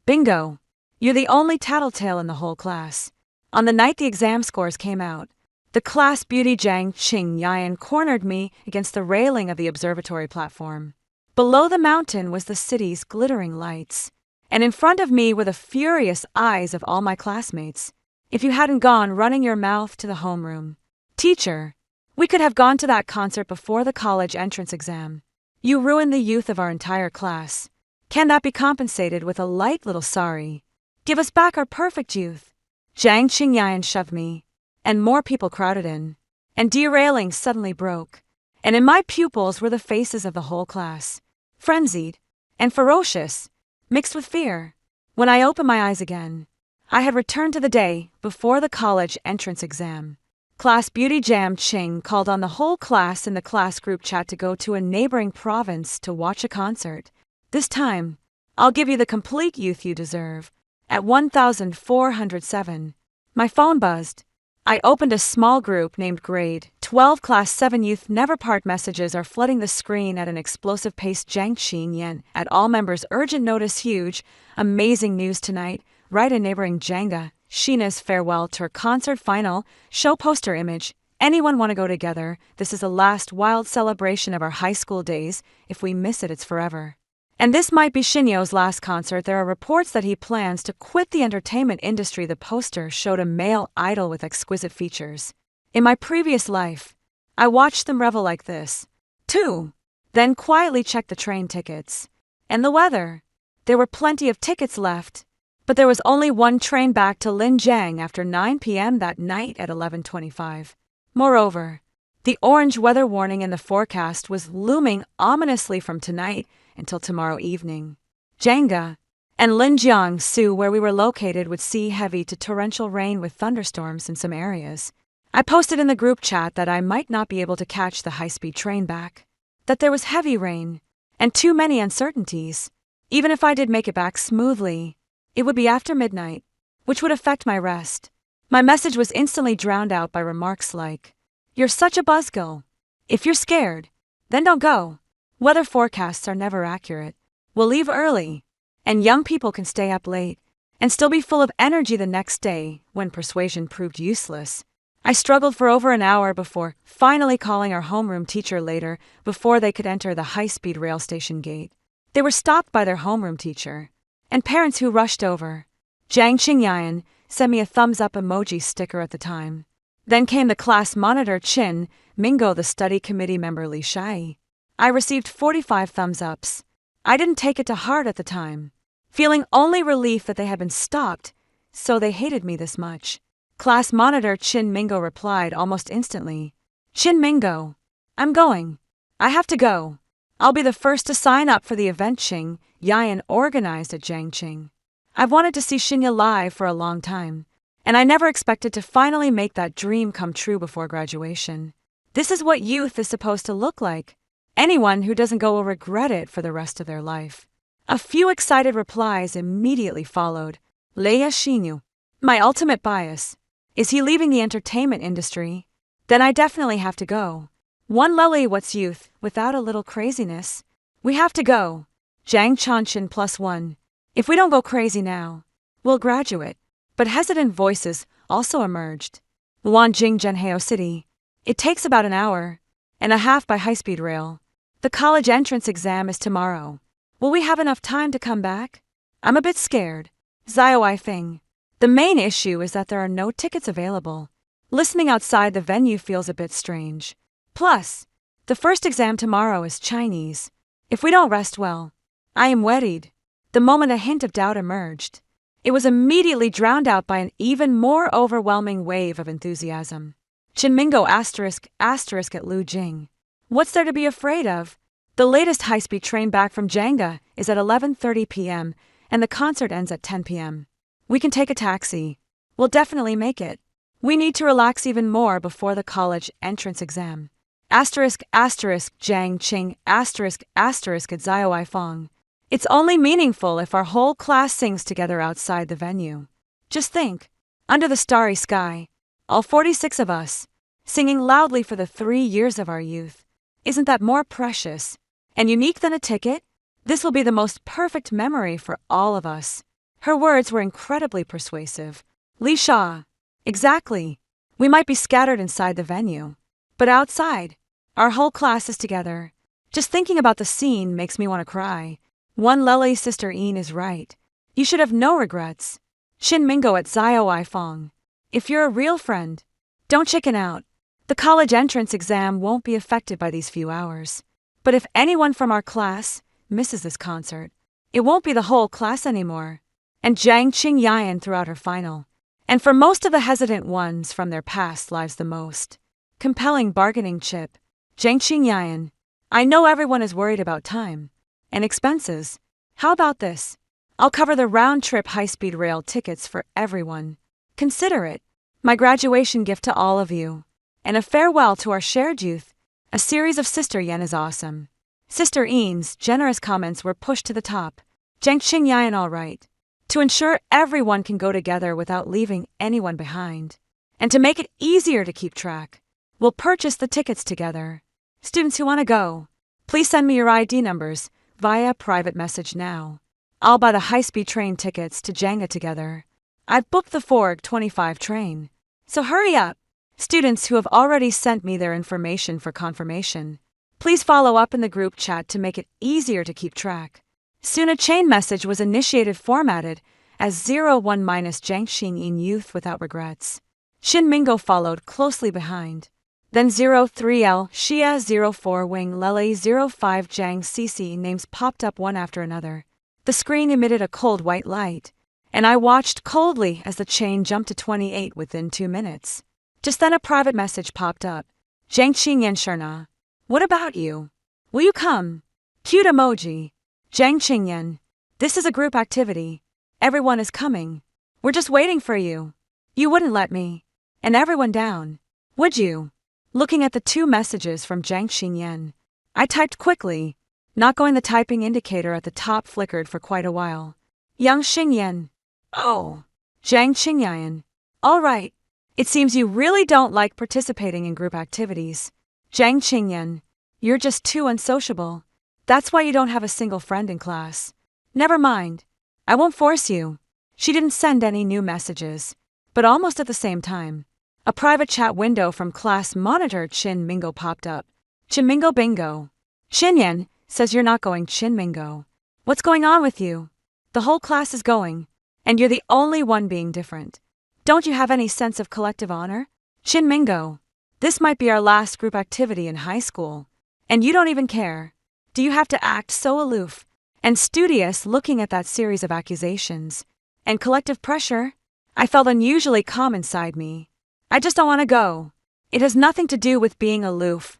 Bingo! You're the only tattletale in the whole class. On the night the exam scores came out, the class beauty Zhang Qingyan cornered me against the railing of the observatory platform. Below the mountain was the city's glittering lights, and in front of me were the furious eyes of all my classmates. If you hadn't gone running your mouth to the homeroom, "Teacher, we could have gone to that concert before the college entrance exam. You ruined the youth of our entire class. Can that be compensated with a light little sorry? Give us back our perfect youth." Zhang Qingyan shoved me, and more people crowded in, and derailing suddenly broke, and in my pupils were the faces of the whole class, frenzied and ferocious, mixed with fear. When I opened my eyes again, I had returned to the day before the college entrance exam. Class beauty Jam Ching called on the whole class in the class group chat to go to a neighboring province to watch a concert. "This time, I'll give you the complete youth you deserve." At 1407, my phone buzzed. I opened a small group named Grade 12 Class 7 Youth Never Part. Messages are flooding the screen at an explosive pace. Zhang Qingyan at all members. Urgent notice. Huge, amazing news tonight. Right in neighboring Janga, Sheena's farewell tour concert final. Show poster image. Anyone want to go together? This is the last wild celebration of our high school days. If we miss it, it's forever. And this might be Shinyo's last concert. There are reports that he plans to quit the entertainment industry. The poster showed a male idol with exquisite features. In my previous life, I watched them revel like this, too. Then quietly checked the train tickets. And the weather. There were plenty of tickets left, but there was only one train back to Linjiang after 9 p.m. that night at 11:25. Moreover, the orange weather warning in the forecast was looming ominously from tonight until tomorrow evening. Janga and Linjiang-su, where we were located, would see heavy to torrential rain with thunderstorms in some areas. I posted in the group chat that I might not be able to catch the high-speed train back, that there was heavy rain, and too many uncertainties. Even if I did make it back smoothly, it would be after midnight, which would affect my rest. My message was instantly drowned out by remarks like, "You're such a buzzkill. If you're scared, then don't go. Weather forecasts are never accurate. We'll leave early, and young people can stay up late and still be full of energy the next day." When persuasion proved useless, I struggled for over an hour before finally calling our homeroom teacher later before they could enter the high-speed rail station gate. They were stopped by their homeroom teacher and parents who rushed over. Zhang Qingyan sent me a thumbs-up emoji sticker at the time. Then came the class monitor Chin Mingo, the study committee member Li Shai. I received 45 thumbs-ups. I didn't take it to heart at the time, feeling only relief that they had been stopped, so they hated me this much. Class monitor Chin Mingo replied almost instantly, "Chin Mingo, I'm going. I have to go. I'll be the first to sign up for the event Ching Yan organized at Jiangqing. I've wanted to see Shinya live for a long time, and I never expected to finally make that dream come true before graduation. This is what youth is supposed to look like. Anyone who doesn't go will regret it for the rest of their life." A few excited replies immediately followed. Leia Shinyu, my ultimate bias. Is he leaving the entertainment industry? Then I definitely have to go. One Lily, what's youth without a little craziness? We have to go. Zhang Chanshin +1. If we don't go crazy now, we'll graduate. But hesitant voices also emerged. Wanjing Zhenheo City. It takes about an hour and a half by high-speed rail. The college entrance exam is tomorrow. Will we have enough time to come back? I'm a bit scared. Zhao Feng. The main issue is that there are no tickets available. Listening outside the venue feels a bit strange. Plus, the first exam tomorrow is Chinese. If we don't rest well, I am worried. The moment a hint of doubt emerged, it was immediately drowned out by an even more overwhelming wave of enthusiasm. Chinmingo *** at Lu Jing. What's there to be afraid of? The latest high-speed train back from Janga is at 11:30 p.m. and the concert ends at 10 p.m. We can take a taxi. We'll definitely make it. We need to relax even more before the college entrance exam. Jiang Qing *** at Zhao Feng. It's only meaningful if our whole class sings together outside the venue. Just think, under the starry sky, all 46 of us, singing loudly for the 3 years of our youth. Isn't that more precious and unique than a ticket? This will be the most perfect memory for all of us. Her words were incredibly persuasive. Li Sha. Exactly. We might be scattered inside the venue, but outside, our whole class is together. Just thinking about the scene makes me want to cry. One Lele's sister Ian is right. You should have no regrets. Shin Mingo at Zio Ifong. If you're a real friend, don't chicken out. The college entrance exam won't be affected by these few hours. But if anyone from our class misses this concert, it won't be the whole class anymore. And Zhang Qingyan throughout her final. And for most of the hesitant ones from their past lives the most compelling bargaining chip. Zhang Qingyan. I know everyone is worried about time and expenses. How about this? I'll cover the round-trip high-speed rail tickets for everyone. Consider it my graduation gift to all of you. And a farewell to our shared youth. A series of Sister Yen is awesome. Sister Ian's generous comments were pushed to the top. Zhang Qingyan all right. To ensure everyone can go together without leaving anyone behind. And to make it easier to keep track, we'll purchase the tickets together. Students who want to go, please send me your ID numbers via private message now. I'll buy the high-speed train tickets to Jenga together. I've booked the Forg 25 train. So hurry up. Students who have already sent me their information for confirmation, please follow up in the group chat to make it easier to keep track. Soon a chain message was initiated formatted as 01-Zhang Xingyin Youth Without Regrets. Shin Mingo followed closely behind. Then 03L, Xia 04 Wing Lele 05 Zhang Cici names popped up one after another. The screen emitted a cold white light, and I watched coldly as the chain jumped to 28 within 2 minutes. Just then a private message popped up. Zhang Qingyan Sherna. What about you? Will you come? Cute emoji. Zhang Qingyan. This is a group activity. Everyone is coming. We're just waiting for you. You wouldn't let me. And everyone down. Would you? Looking at the 2 messages from Zhang Qingyan, I typed quickly, not going the typing indicator at the top flickered for quite a while. Yang Xingyan. Oh. Zhang Qingyan. All right. It seems you really don't like participating in group activities. Zhang Qingyan. You're just too unsociable. That's why you don't have a single friend in class. Never mind. I won't force you. She didn't send any new messages. But almost at the same time, a private chat window from class monitor Chin Mingo popped up. Chin Mingo bingo. Xinyan says you're not going Chin Mingo. What's going on with you? The whole class is going, and you're the only one being different. Don't you have any sense of collective honor? Chin Mingo. This might be our last group activity in high school. And you don't even care. Do you have to act so aloof and studious looking at that series of accusations and collective pressure? I felt unusually calm inside me. I just don't want to go. It has nothing to do with being aloof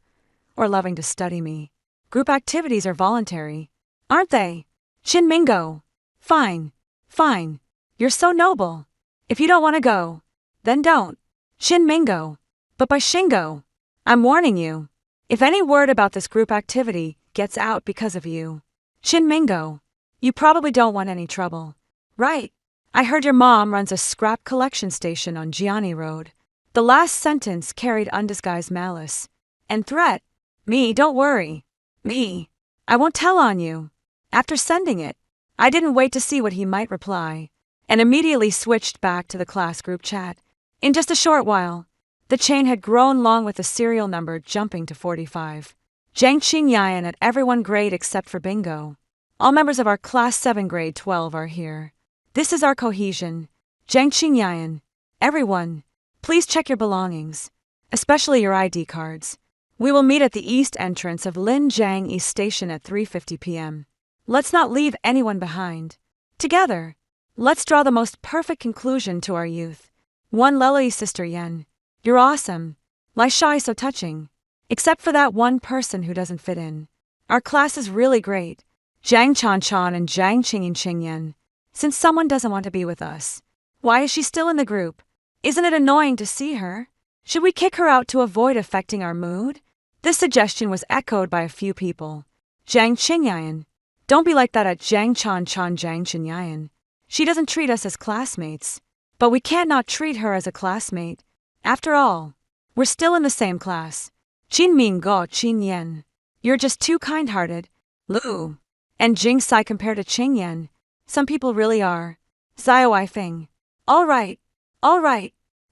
or loving to study me. Group activities are voluntary, aren't they? Chin Mingo. Fine. Fine. You're so noble. If you don't want to go, then don't. Chin Mingo. But by Shingo, I'm warning you. If any word about this group activity gets out because of you, Chin Mingo, you probably don't want any trouble. Right. I heard your mom runs a scrap collection station on Gianni Road. The last sentence carried undisguised malice and threat. Me, don't worry. Me. I won't tell on you. After sending it, I didn't wait to see what he might reply, and immediately switched back to the class group chat. In just a short while, the chain had grown long with the serial number jumping to 45. Zhang Qingyan at everyone grade except for bingo. All members of our class 7 grade 12 are here. This is our cohesion. Zhang Qingyan. Everyone, please check your belongings, especially your ID cards. We will meet at the east entrance of Linjiang East Station at 3:50 p.m. Let's not leave anyone behind. Together, let's draw the most perfect conclusion to our youth. One Lele's sister Yen. You're awesome. Lai Shai so touching. Except for that one person who doesn't fit in. Our class is really great. Zhang Chanchan and Zhang Qingyan. Since someone doesn't want to be with us, why is she still in the group? Isn't it annoying to see her? Should we kick her out to avoid affecting our mood? This suggestion was echoed by a few people. Zhang Qingyan. Don't be like that at Zhang Chanchan Zhang Qingyan. She doesn't treat us as classmates. But we can't not treat her as a classmate. After all, we're still in the same class. Qin Ming Go Qin Yen. You're just too kind-hearted. Lu. And Jing Sai compared to Qing Yen. Some people really are. Zia Weifeng. All right.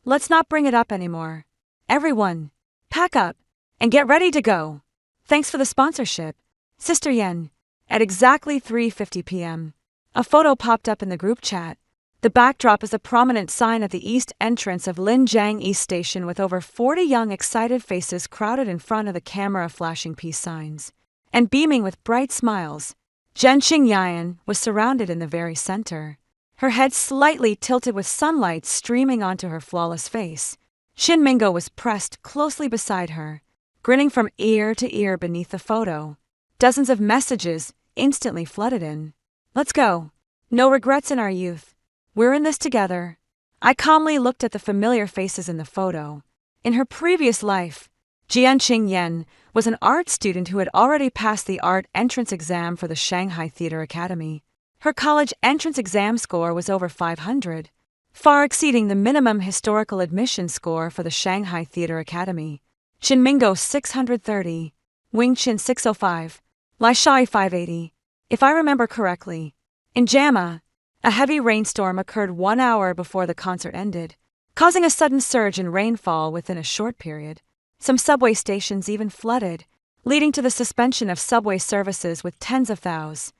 Let's not bring it up anymore. Everyone, pack up and get ready to go. Thanks for the sponsorship, Sister Yen. At exactly 3:50 p.m., a photo popped up in the group chat. The backdrop is a prominent sign at the east entrance of Linjiang East Station with over 40 young excited faces crowded in front of the camera flashing peace signs and beaming with bright smiles. Zhen Xingyan was surrounded in the very center, her head slightly tilted with sunlight streaming onto her flawless face. Xin Mingo was pressed closely beside her, grinning from ear to ear beneath the photo. Dozens of messages instantly flooded in. Let's go. No regrets in our youth. We're in this together. I calmly looked at the familiar faces in the photo. In her previous life, Jian Qingyan was an art student who had already passed the art entrance exam for the Shanghai Theatre Academy. Her college entrance exam score was over 500, far exceeding the minimum historical admission score for the Shanghai Theatre Academy. Xin Mingo 630, Wing Chin 605, Lai Shai 580. If I remember correctly, in JAMA, a heavy rainstorm occurred 1 hour before the concert ended, causing a sudden surge in rainfall within a short period. Some subway stations even flooded, leading to the suspension of subway services with tens of thousands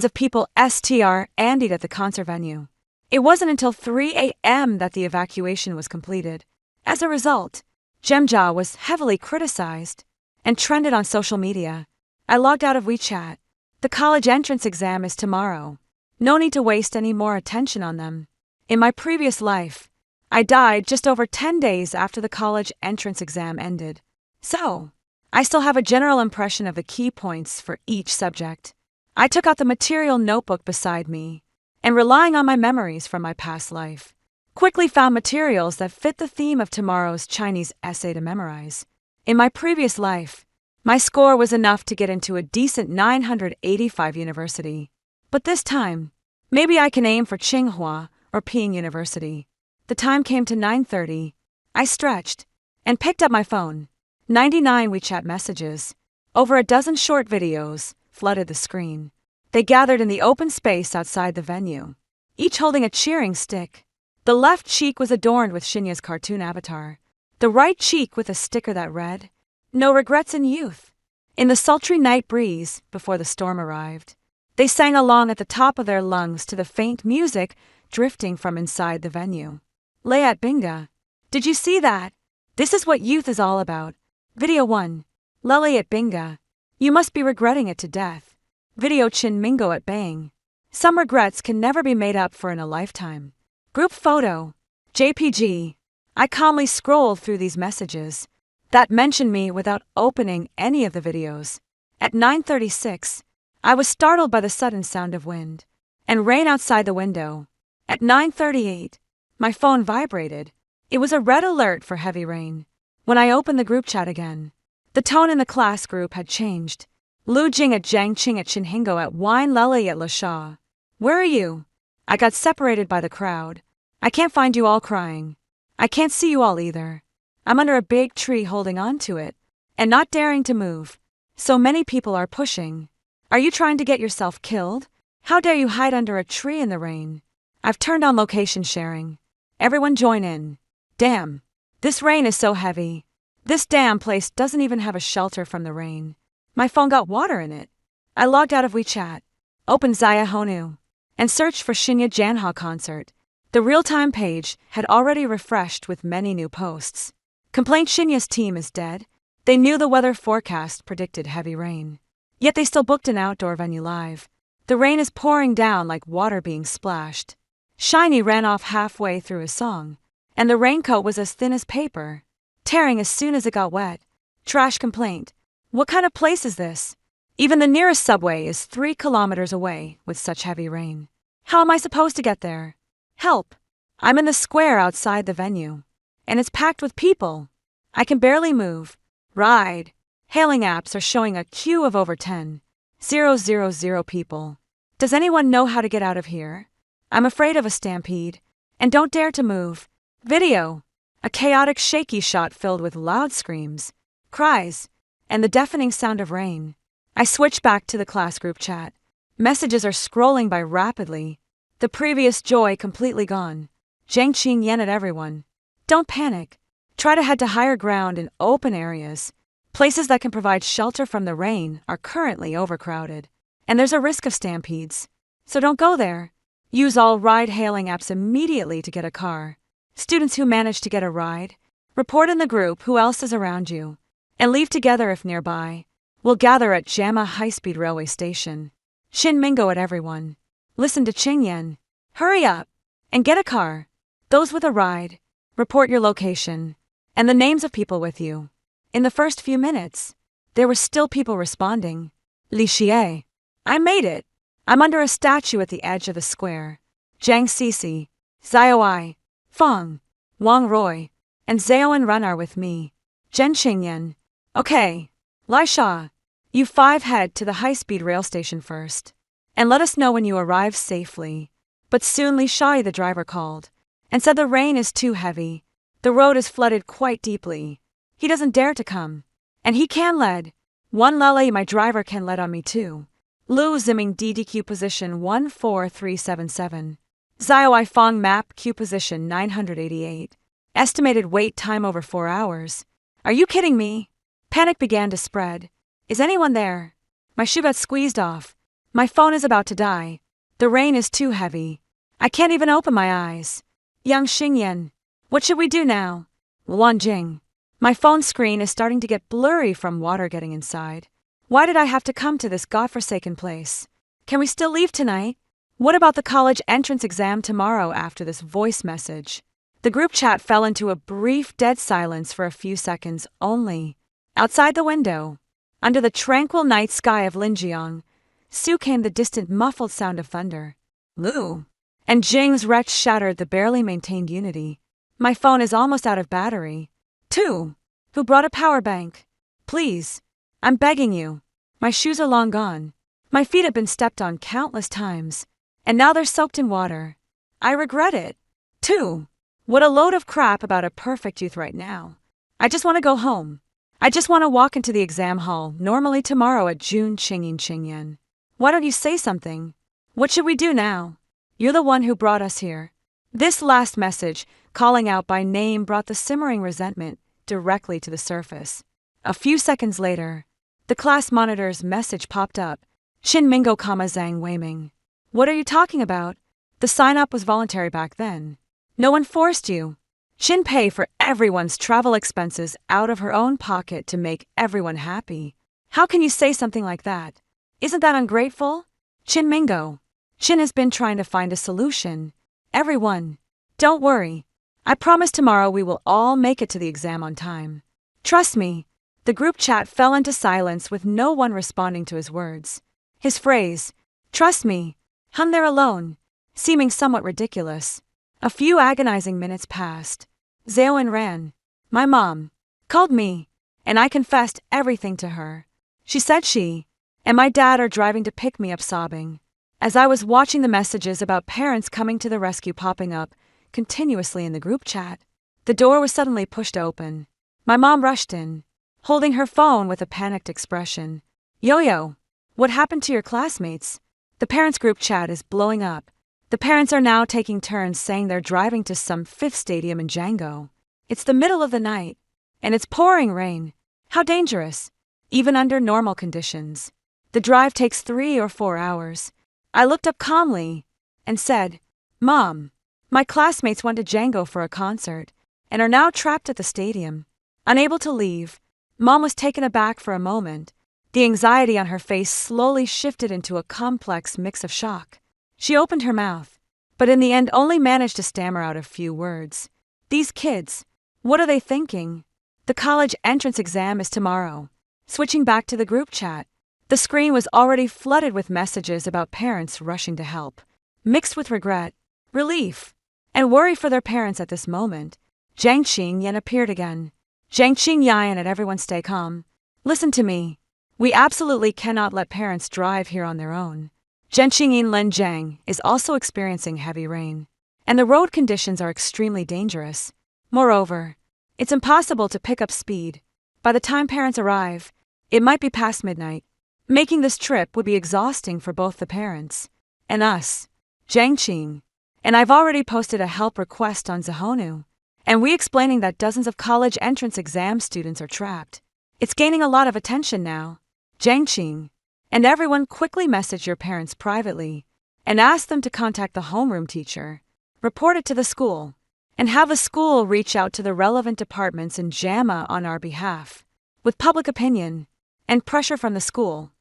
of people andied at the concert venue. It wasn't until 3 a.m. that the evacuation was completed. As a result, Jemja was heavily criticized and trended on social media. I logged out of WeChat. The college entrance exam is tomorrow. No need to waste any more attention on them. In my previous life, I died just over 10 days after the college entrance exam ended. So, I still have a general impression of the key points for each subject. I took out the material notebook beside me, and relying on my memories from my past life, quickly found materials that fit the theme of tomorrow's Chinese essay to memorize. In my previous life, my score was enough to get into a decent 985 university. But this time, maybe I can aim for Tsinghua or Peking University. The time came to 9:30. I stretched and picked up my phone. 99 WeChat messages, over a dozen short videos, flooded the screen. They gathered in the open space outside the venue, each holding a cheering stick. The left cheek was adorned with Shinya's cartoon avatar, the right cheek with a sticker that read, "No regrets in youth." In the sultry night breeze, before the storm arrived, they sang along at the top of their lungs to the faint music drifting from inside the venue. Layat Binga. Did you see that? This is what youth is all about. Video 1. Lele at Binga. You must be regretting it to death. Video Chin Mingo at Bang. Some regrets can never be made up for in a lifetime. Group photo. JPG. I calmly scrolled through these messages that mentioned me without opening any of the videos. At 9:36, I was startled by the sudden sound of wind and rain outside the window. At 9:38, my phone vibrated. It was a red alert for heavy rain. When I opened the group chat again, the tone in the class group had changed. Lu Jing at Jiang Qing at Xinhingo at Wine Lele at La Sha. Where are you? I got separated by the crowd. I can't find you all crying. I can't see you all either. I'm under a big tree holding on to it and not daring to move. So many people are pushing. Are you trying to get yourself killed? How dare you hide under a tree in the rain? I've turned on location sharing. Everyone join in. Damn. This rain is so heavy. This damn place doesn't even have a shelter from the rain. My phone got water in it. I logged out of WeChat, opened Zaya Honu, and searched for Shinya Janha concert. The real-time page had already refreshed with many new posts. Complaint Shinya's team is dead. They knew the weather forecast predicted heavy rain. Yet they still booked an outdoor venue live. The rain is pouring down like water being splashed. Shiny ran off halfway through his song, and the raincoat was as thin as paper, tearing as soon as it got wet. Trash complaint. What kind of place is this? Even the nearest subway is 3 kilometers away with such heavy rain. How am I supposed to get there? Help! I'm in the square outside the venue, and it's packed with people. I can barely move. Ride. Hailing apps are showing a queue of over 10,000 people. Does anyone know how to get out of here? I'm afraid of a stampede, and don't dare to move. Video. A chaotic shaky shot filled with loud screams, cries, and the deafening sound of rain. I switch back to the class group chat. Messages are scrolling by rapidly. The previous joy completely gone. Zhang Qingyan at everyone. Don't panic. Try to head to higher ground in open areas. Places that can provide shelter from the rain are currently overcrowded, and there's a risk of stampedes. So don't go there. Use all ride-hailing apps immediately to get a car. Students who manage to get a ride, report in the group who else is around you, and leave together if nearby. We'll gather at Jama High-Speed Railway Station. Xin Mingo at everyone. Listen to Qingyan. Hurry up and get a car. Those with a ride, report your location and the names of people with you. In the first few minutes, there were still people responding. Li Xie. I made it. I'm under a statue at the edge of the square. Zhang Sisi, Xiaoai, Feng, Wang Roy, and Zhaoan Run are with me. Zhen Qingyan. Okay. Lai Sha. You 5 head to the high-speed rail station first. And let us know when you arrive safely. But soon Li Shai, the driver, called and said the rain is too heavy. The road is flooded quite deeply. He doesn't dare to come. And he can lead. One Lele, my driver, can lead on me too. Lu Ziming DDQ position 14377. Xiaoai Fong map Q position 988. Estimated wait time over 4 hours. Are you kidding me? Panic began to spread. Is anyone there? My shoe got squeezed off. My phone is about to die. The rain is too heavy. I can't even open my eyes. Yang Xingyan. What should we do now? Wan Jing. My phone screen is starting to get blurry from water getting inside. Why did I have to come to this godforsaken place? Can we still leave tonight? What about the college entrance exam tomorrow after this voice message? The group chat fell into a brief dead silence for a few seconds only. Outside the window, under the tranquil night sky of Linjiang, Su came the distant muffled sound of thunder. Lu. And Jing's retch shattered the barely maintained unity. My phone is almost out of battery. 2. Who brought a power bank? Please. I'm begging you. My shoes are long gone. My feet have been stepped on countless times, and now they're soaked in water. I regret it. 2. What a load of crap about a perfect youth right now. I just want to go home. I just want to walk into the exam hall normally tomorrow at June Qingyan. Why don't you say something? What should we do now? You're the one who brought us here. This last message, calling out by name, brought the simmering resentment directly to the surface. A few seconds later, the class monitor's message popped up. Xin Mingo, Zhang Weiming. What are you talking about? The sign-up was voluntary back then. No one forced you. Xin pay for everyone's travel expenses out of her own pocket to make everyone happy. How can you say something like that? Isn't that ungrateful? Xin Mingo. Xin has been trying to find a solution. Everyone, don't worry. I promise tomorrow we will all make it to the exam on time. Trust me. The group chat fell into silence with no one responding to his words. His phrase, trust me, hung there alone, seeming somewhat ridiculous. A few agonizing minutes passed. Zhaoan ran. My mom called me, and I confessed everything to her. She said she and my dad are driving to pick me up sobbing. As I was watching the messages about parents coming to the rescue popping up continuously in the group chat, the door was suddenly pushed open. My mom rushed in, holding her phone with a panicked expression. Yo-yo, what happened to your classmates? The parents' group chat is blowing up. The parents are now taking turns saying they're driving to some fifth stadium in Django. It's the middle of the night, and it's pouring rain. How dangerous, even under normal conditions. The drive takes 3 or 4 hours. I looked up calmly and said, Mom, my classmates went to Django for a concert and are now trapped at the stadium. Unable to leave, Mom was taken aback for a moment. The anxiety on her face slowly shifted into a complex mix of shock. She opened her mouth, but in the end only managed to stammer out a few words. These kids, what are they thinking? The college entrance exam is tomorrow. Switching back to the group chat, the screen was already flooded with messages about parents rushing to help, mixed with regret, relief, and worry for their parents at this moment. Zhang Qingyan appeared again. Zhang Qingyan and everyone stay calm. Listen to me. We absolutely cannot let parents drive here on their own. Zhen Qingyin Len Zhang is also experiencing heavy rain, and the road conditions are extremely dangerous. Moreover, it's impossible to pick up speed. By the time parents arrive, it might be past midnight. Making this trip would be exhausting for both the parents and us. Jiangqing. And I've already posted a help request on Zahonu. And we explaining that dozens of college entrance exam students are trapped. It's gaining a lot of attention now. Jiangqing. And everyone quickly message your parents privately and ask them to contact the homeroom teacher, report it to the school, and have the school reach out to the relevant departments in JAMA on our behalf. With public opinion and pressure from the school,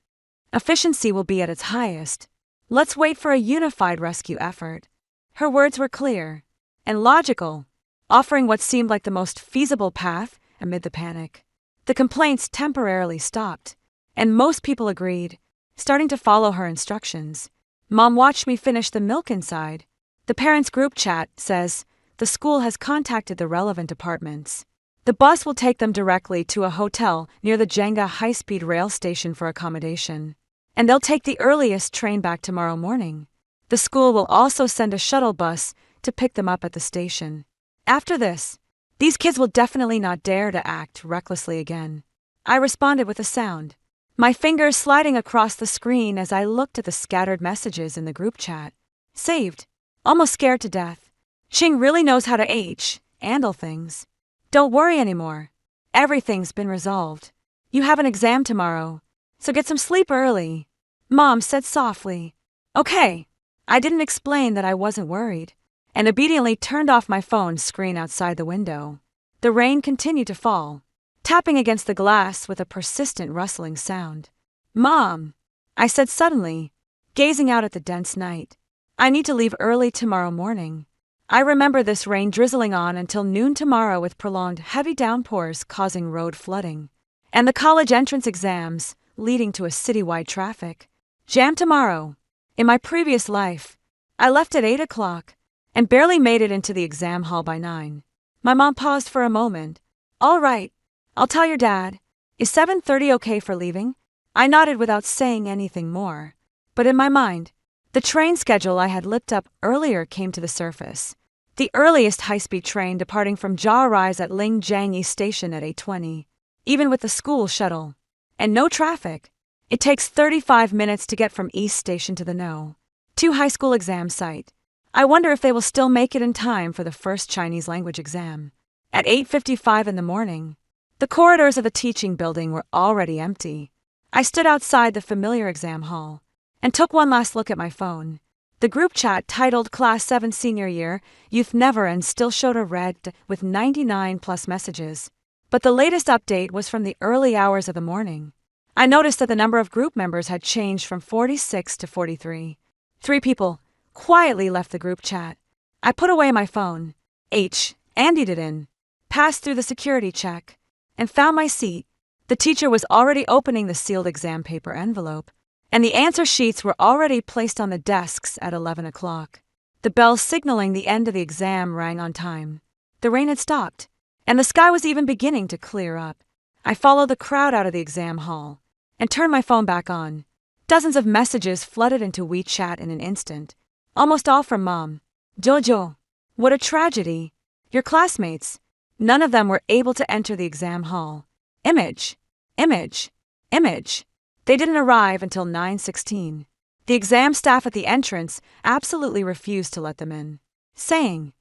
efficiency will be at its highest. Let's wait for a unified rescue effort. Her words were clear and logical, offering what seemed like the most feasible path amid the panic. The complaints temporarily stopped, and most people agreed, starting to follow her instructions. Mom watched me finish the milk inside. The parents' group chat says the school has contacted the relevant departments. The bus will take them directly to a hotel near the Jenga high-speed rail station for accommodation, and they'll take the earliest train back tomorrow morning. The school will also send a shuttle bus to pick them up at the station. After this, these kids will definitely not dare to act recklessly again. I responded with a sound, my fingers sliding across the screen as I looked at the scattered messages in the group chat. Saved. Almost scared to death. Qing really knows how to handle things. Don't worry anymore. Everything's been resolved. You have an exam tomorrow, so get some sleep early. Mom said softly. Okay. I didn't explain that I wasn't worried, and obediently turned off my phone screen outside the window. The rain continued to fall, tapping against the glass with a persistent rustling sound. Mom, I said suddenly, gazing out at the dense night. I need to leave early tomorrow morning. I remember this rain drizzling on until noon tomorrow with prolonged heavy downpours causing road flooding, and the college entrance exams leading to a citywide traffic jam tomorrow. In my previous life, I left at 8 o'clock and barely made it into the exam hall by 9. My mom paused for a moment. All right, I'll tell your dad. Is 7:30 okay for leaving? I nodded without saying anything more. But in my mind, the train schedule I had looked up earlier came to the surface. The earliest high-speed train departing from Jia arrives at Lingjiang East Station at 8:20. Even with the school shuttle and no traffic, it takes 35 minutes to get from East Station to the No. 2 high school exam site. I wonder if they will still make it in time for the first Chinese language exam. At 8:55 in the morning, the corridors of the teaching building were already empty. I stood outside the familiar exam hall and took one last look at my phone. The group chat titled Class 7 Senior Year, Youth Never Ends still showed a red with 99+ messages. But the latest update was from the early hours of the morning. I noticed that the number of group members had changed from 46 to 43. 3 people quietly left the group chat. I put away my phone, handed it in, passed through the security check, and found my seat. The teacher was already opening the sealed exam paper envelope, and the answer sheets were already placed on the desks at 11 o'clock. The bell signaling the end of the exam rang on time. The rain had stopped, and the sky was even beginning to clear up. I followed the crowd out of the exam hall and turned my phone back on. Dozens of messages flooded into WeChat in an instant, almost all from Mom. Jojo, what a tragedy. Your classmates, none of them were able to enter the exam hall. Image. They didn't arrive until 9:16. The exam staff at the entrance absolutely refused to let them in, saying,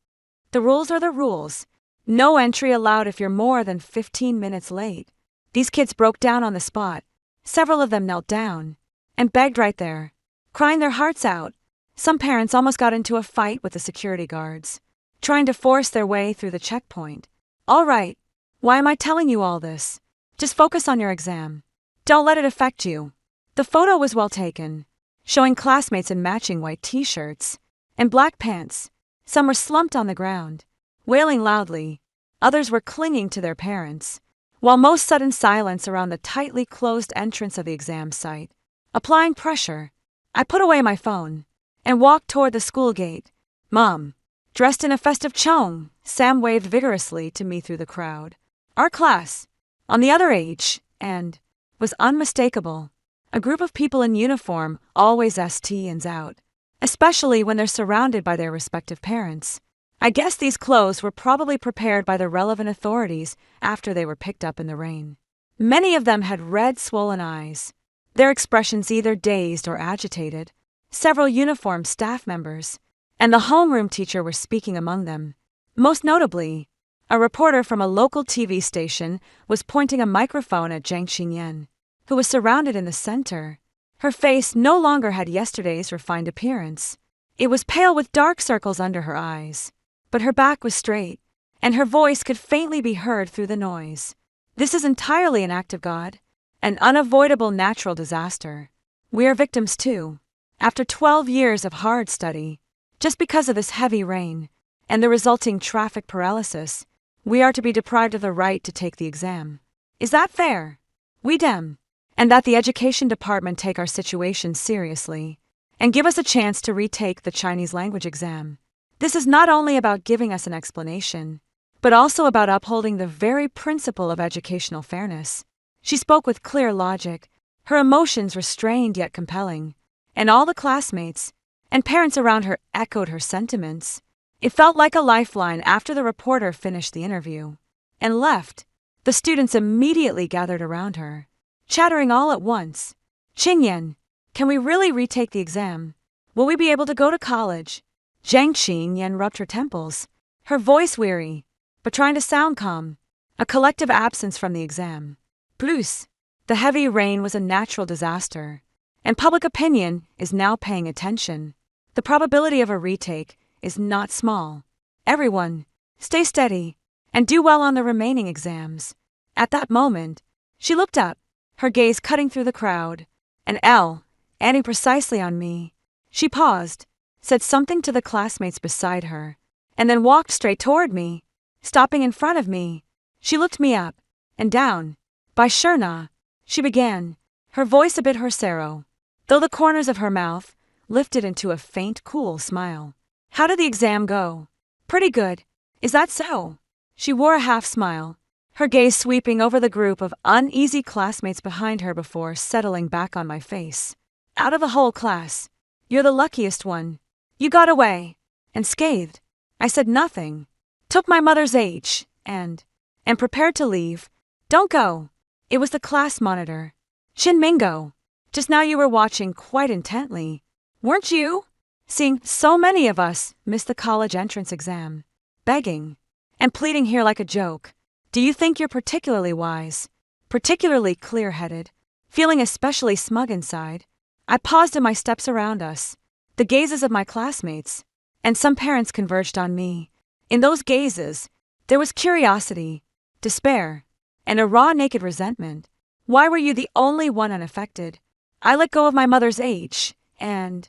"The rules are the rules. No entry allowed if you're more than 15 minutes late." These kids broke down on the spot. Several of them knelt down and begged right there, crying their hearts out. Some parents almost got into a fight with the security guards, trying to force their way through the checkpoint. All right, why am I telling you all this? Just focus on your exam. Don't let it affect you. The photo was well taken, showing classmates in matching white t-shirts and black pants. Some were slumped on the ground, wailing loudly. Others were clinging to their parents, while most sudden silence around the tightly closed entrance of the exam site. Applying pressure, I put away my phone and walked toward the school gate. Mom, dressed in a festive chong, Sam waved vigorously to me through the crowd. Our class, on the other and was unmistakable. A group of people in uniform always stands out, especially when they're surrounded by their respective parents. I guess these clothes were probably prepared by the relevant authorities after they were picked up in the rain. Many of them had red, swollen eyes, their expressions either dazed or agitated. several uniformed staff members, and the homeroom teacher were speaking among them. Most notably, a reporter from a local TV station was pointing a microphone at Zhang Xingyan, who was surrounded in the center. Her face no longer had yesterday's refined appearance. It was pale with dark circles under her eyes, but her back was straight, and her voice could faintly be heard through the noise. This is entirely an act of God, an unavoidable natural disaster. We are victims too, after 12 years of hard study. Just because of this heavy rain and the resulting traffic paralysis, we are to be deprived of the right to take the exam. Is that fair? We dem. And that the education department take our situation seriously and give us a chance to retake the Chinese language exam. This is not only about giving us an explanation, but also about upholding the very principle of educational fairness. She spoke with clear logic, her emotions restrained yet compelling, and all the classmates and parents around her echoed her sentiments. It felt like a lifeline. After the reporter finished the interview and left, the students immediately gathered around her, chattering all at once. Qingyan, can we really retake the exam? Will we be able to go to college? Zhang Xingyan rubbed her temples, her voice weary, but trying to sound calm. A collective absence from the exam. Plus, the heavy rain was a natural disaster, and public opinion is now paying attention. The probability of a retake is not small. Everyone, stay steady and do well on the remaining exams. At that moment, she looked up, her gaze cutting through the crowd, and Elle, aiming precisely on me. She paused, said something to the classmates beside her, and then walked straight toward me, stopping in front of me. She looked me up and down. By Sherna, she began, her voice a bit horsero, though the corners of her mouth lifted into a faint, cool smile. How did the exam go? Pretty good. Is that so? She wore a half smile, her gaze sweeping over the group of uneasy classmates behind her before settling back on my face. Out of the whole class, you're the luckiest one. You got away. Unscathed. I said nothing. Took my mother's H, and prepared to leave. Don't go. It was the class monitor. Chin Mingo. Just now you were watching quite intently, weren't you? Seeing so many of us miss the college entrance exam. Begging and pleading here like a joke. Do you think you're particularly wise? Particularly clear-headed? Feeling especially smug inside? I paused in my steps around us. The gazes of my classmates and some parents converged on me. In those gazes, there was curiosity, despair, and a raw, naked resentment. Why were you the only one unaffected? I let go of my mother's H and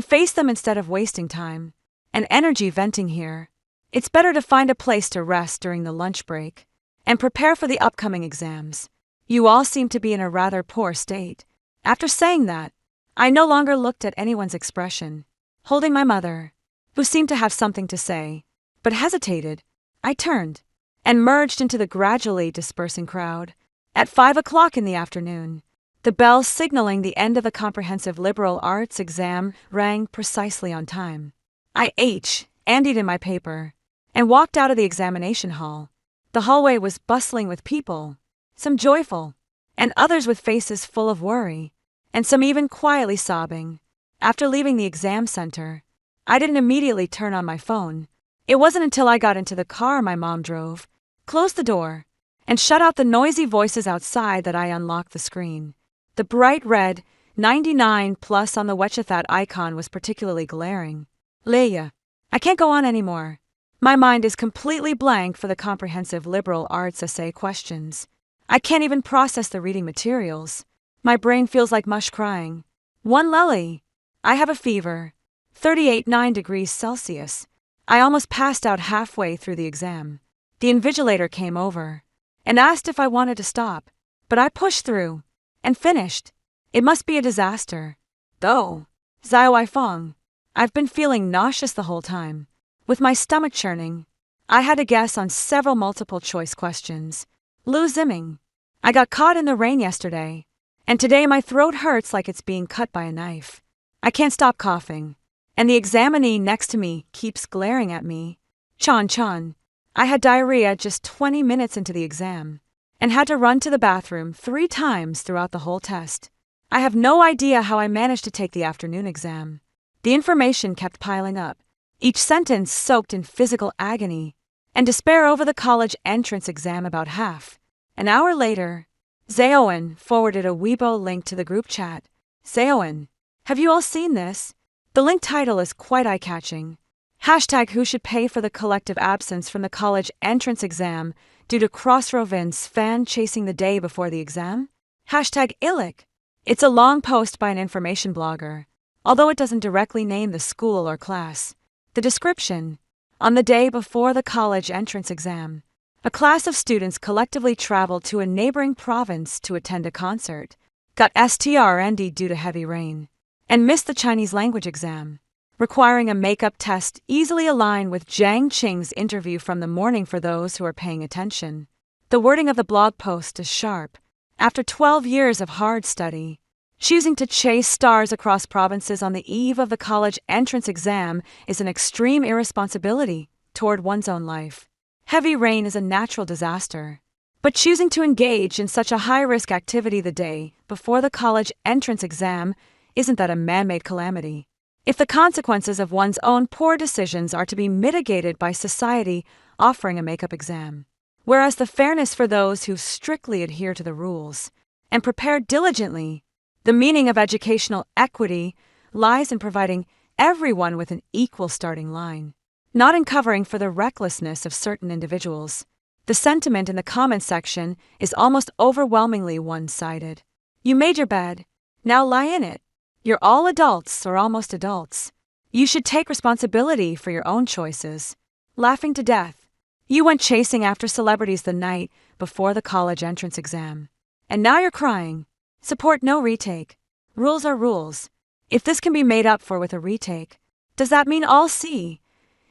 faced them instead of wasting time and energy venting here. It's better to find a place to rest during the lunch break and prepare for the upcoming exams. You all seem to be in a rather poor state. After saying that, I no longer looked at anyone's expression. Holding my mother, who seemed to have something to say, but hesitated, I turned and merged into the gradually dispersing crowd. At 5 o'clock in the afternoon, the bell signaling the end of the comprehensive liberal arts exam rang precisely on time. I Andied in my paper and walked out of the examination hall. The hallway was bustling with people, some joyful, and others with faces full of worry, and some even quietly sobbing. After leaving the exam center, I didn't immediately turn on my phone. It wasn't until I got into the car my mom drove, closed the door, and shut out the noisy voices outside that I unlocked the screen. The bright red 99 plus on the WeChat icon was particularly glaring. Leia, I can't go on anymore. My mind is completely blank for the comprehensive liberal arts essay questions. I can't even process the reading materials. My brain feels like mush crying. One lelly. I have a fever. 38.9 degrees Celsius. I almost passed out halfway through the exam. The invigilator came over and asked if I wanted to stop, but I pushed through and finished. It must be a disaster. Though, Zhao Weifeng, I've been feeling nauseous the whole time, with my stomach churning. I had to guess on several multiple-choice questions. Lu Ziming. I got caught in the rain yesterday, and today my throat hurts like it's being cut by a knife. I can't stop coughing, and the examinee next to me keeps glaring at me. Chan. I had diarrhea just 20 minutes into the exam, and had to run to the bathroom 3 times throughout the whole test. I have no idea how I managed to take the afternoon exam. The information kept piling up, each sentence soaked in physical agony and despair over the college entrance exam about half. An hour later, Zaoen forwarded a Weibo link to the group chat. Zaoen, have you all seen this? The link title is quite eye-catching. Hashtag who should pay for the collective absence from the college entrance exam due to Crossrovin's fan chasing the day before the exam? Hashtag Illic. It's a long post by an information blogger, although it doesn't directly name the school or class. The description: on the day before the college entrance exam, a class of students collectively traveled to a neighboring province to attend a concert, got stranded due to heavy rain, and missed the Chinese language exam, requiring a makeup test easily aligned with Jiang Qing's interview from the morning for those who are paying attention. The wording of the blog post is sharp. After 12 years of hard study, choosing to chase stars across provinces on the eve of the college entrance exam is an extreme irresponsibility toward one's own life. Heavy rain is a natural disaster, but choosing to engage in such a high-risk activity the day before the college entrance exam isn't that a man-made calamity? If the consequences of one's own poor decisions are to be mitigated by society offering a makeup exam, whereas the fairness for those who strictly adhere to the rules and prepare diligently, the meaning of educational equity lies in providing everyone with an equal starting line, not in covering for the recklessness of certain individuals. The sentiment in the comments section is almost overwhelmingly one-sided. You made your bed, now lie in it. You're all adults or almost adults. You should take responsibility for your own choices. Laughing to death. You went chasing after celebrities the night before the college entrance exam. And now you're crying. Support no retake. Rules are rules. If this can be made up for with a retake, does that mean all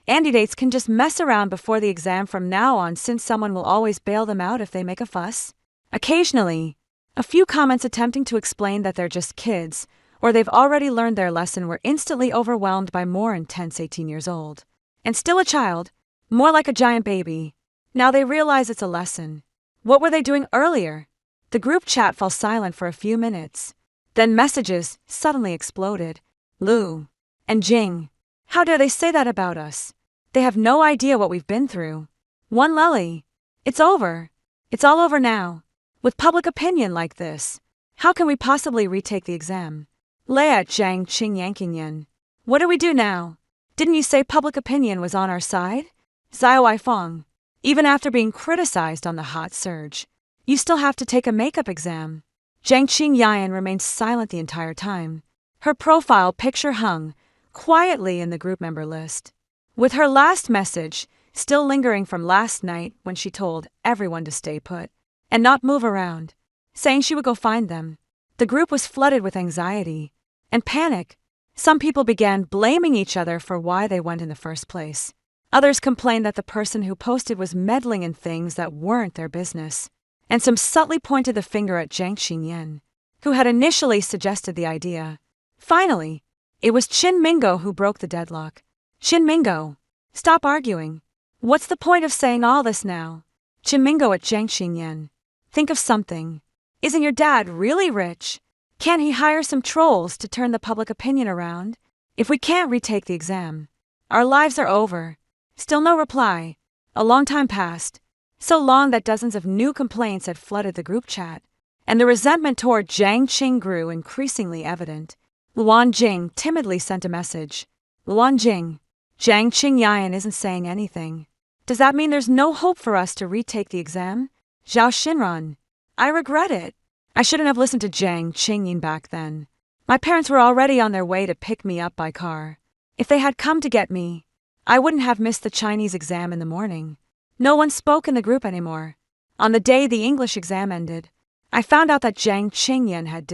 candidates can just mess around before the exam from now on, since someone will always bail them out if they make a fuss? Occasionally, a few comments attempting to explain that they're just kids or they've already learned their lesson were instantly overwhelmed by more intense 18 years old. And still a child, more like a giant baby. Now they realize it's a lesson. What were they doing earlier? The group chat fell silent for a few minutes. Then messages suddenly exploded. Lu and Jing. How dare they say that about us? They have no idea what we've been through. One Lely. It's over. It's all over now. With public opinion like this, how can we possibly retake the exam? Leia Jiang Qing Yanqingyan. What do we do now? Didn't you say public opinion was on our side? Xiao Weifeng. Even after being criticized on the hot surge, you still have to take a makeup exam. Jiang Qingyan remained silent the entire time. Her profile picture hung quietly in the group member list, with her last message still lingering from last night when she told everyone to stay put and not move around, saying she would go find them. The group was flooded with anxiety and panic. Some people began blaming each other for why they went in the first place. Others complained that the person who posted was meddling in things that weren't their business. And some subtly pointed the finger at Jiang Qingyan, who had initially suggested the idea. Finally, it was Qin Mingo who broke the deadlock. Qin Mingo, stop arguing. What's the point of saying all this now? Qin Mingo at Jiang Qingyan. Think of something. Isn't your dad really rich? Can't he hire some trolls to turn the public opinion around? If we can't retake the exam, our lives are over. Still no reply. A long time passed. So long that dozens of new complaints had flooded the group chat, and the resentment toward Jiang Qing grew increasingly evident. Luan Jing timidly sent a message. Luan Jing, Jiang Qingyan isn't saying anything. Does that mean there's no hope for us to retake the exam? Zhao Xinran, I regret it. I shouldn't have listened to Jiang Qingyan back then. My parents were already on their way to pick me up by car. If they had come to get me, I wouldn't have missed the Chinese exam in the morning. No one spoke in the group anymore. On the day the English exam ended, I found out that Jiang Qingyan had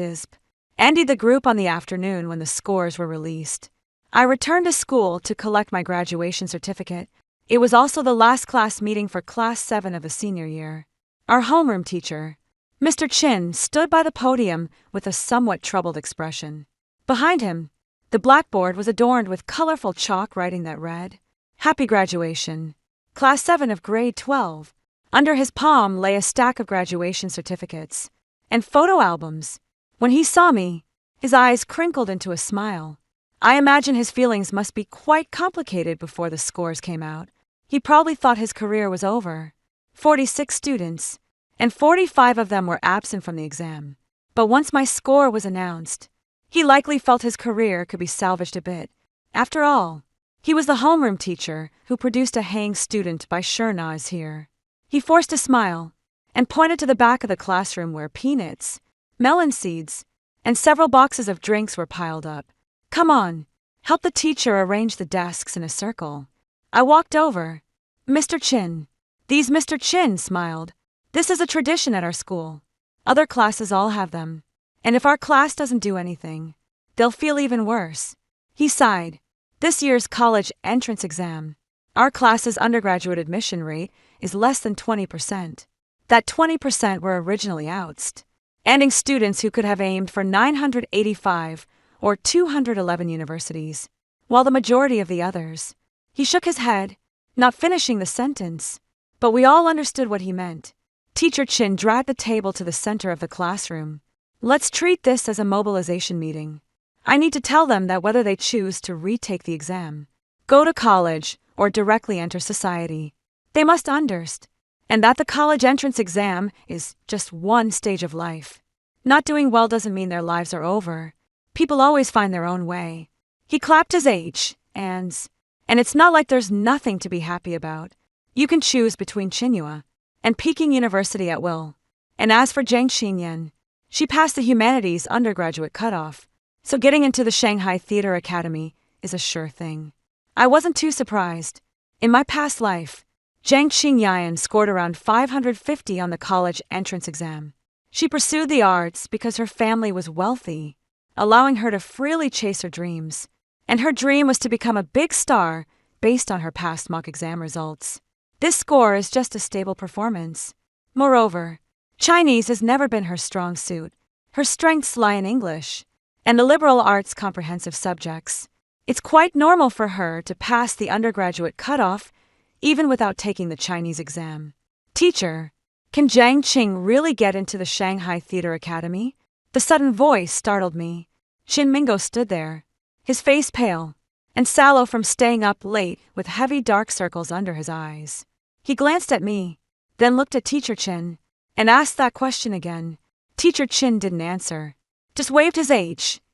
ended the group on the afternoon when the scores were released. I returned to school to collect my graduation certificate. It was also the last class meeting for Class 7 of the senior year. Our homeroom teacher, Mr. Chin, stood by the podium with a somewhat troubled expression. Behind him, the blackboard was adorned with colorful chalk writing that read, "Happy Graduation, Class 7 of Grade 12. Under his palm lay a stack of graduation certificates and photo albums. When he saw me, his eyes crinkled into a smile. I imagine his feelings must be quite complicated before the scores came out. He probably thought his career was over. 46 students, and 45 of them were absent from the exam. But once my score was announced, he likely felt his career could be salvaged a bit. After all, he was the homeroom teacher who produced a hang student by sure nods here. He forced a smile and pointed to the back of the classroom where peanuts, melon seeds, and several boxes of drinks were piled up. Come on, help the teacher arrange the desks in a circle. I walked over. Mr. Chin. These Mr. Chin smiled. This is a tradition at our school. Other classes all have them. And if our class doesn't do anything, they'll feel even worse. He sighed. This year's college entrance exam. Our class's undergraduate admission rate is less than 20%. That 20% were originally outsed, ending students who could have aimed for 985 or 211 universities, while the majority of the others. He shook his head, not finishing the sentence, but we all understood what he meant. Teacher Chin dragged the table to the center of the classroom. Let's treat this as a mobilization meeting. I need to tell them that whether they choose to retake the exam, go to college, or directly enter society, they must understand, and that the college entrance exam is just one stage of life. Not doing well doesn't mean their lives are over. People always find their own way. He clapped his hands, and it's not like there's nothing to be happy about. You can choose between Tsinghua and Peking University at will. And as for Zhang Xinyan, she passed the humanities undergraduate cutoff, so getting into the Shanghai Theater Academy is a sure thing. I wasn't too surprised. In my past life, Zhang Xinyan scored around 550 on the college entrance exam. She pursued the arts because her family was wealthy, allowing her to freely chase her dreams, and her dream was to become a big star based on her past mock exam results. This score is just a stable performance. Moreover, Chinese has never been her strong suit. Her strengths lie in English and the liberal arts comprehensive subjects. It's quite normal for her to pass the undergraduate cutoff even without taking the Chinese exam. Teacher, can Zhang Qing really get into the Shanghai Theater Academy? The sudden voice startled me. Qin Mingo stood there, his face pale and sallow from staying up late with heavy dark circles under his eyes. He glanced at me, then looked at Teacher Chin, and asked that question again. Teacher Chin didn't answer, just waved his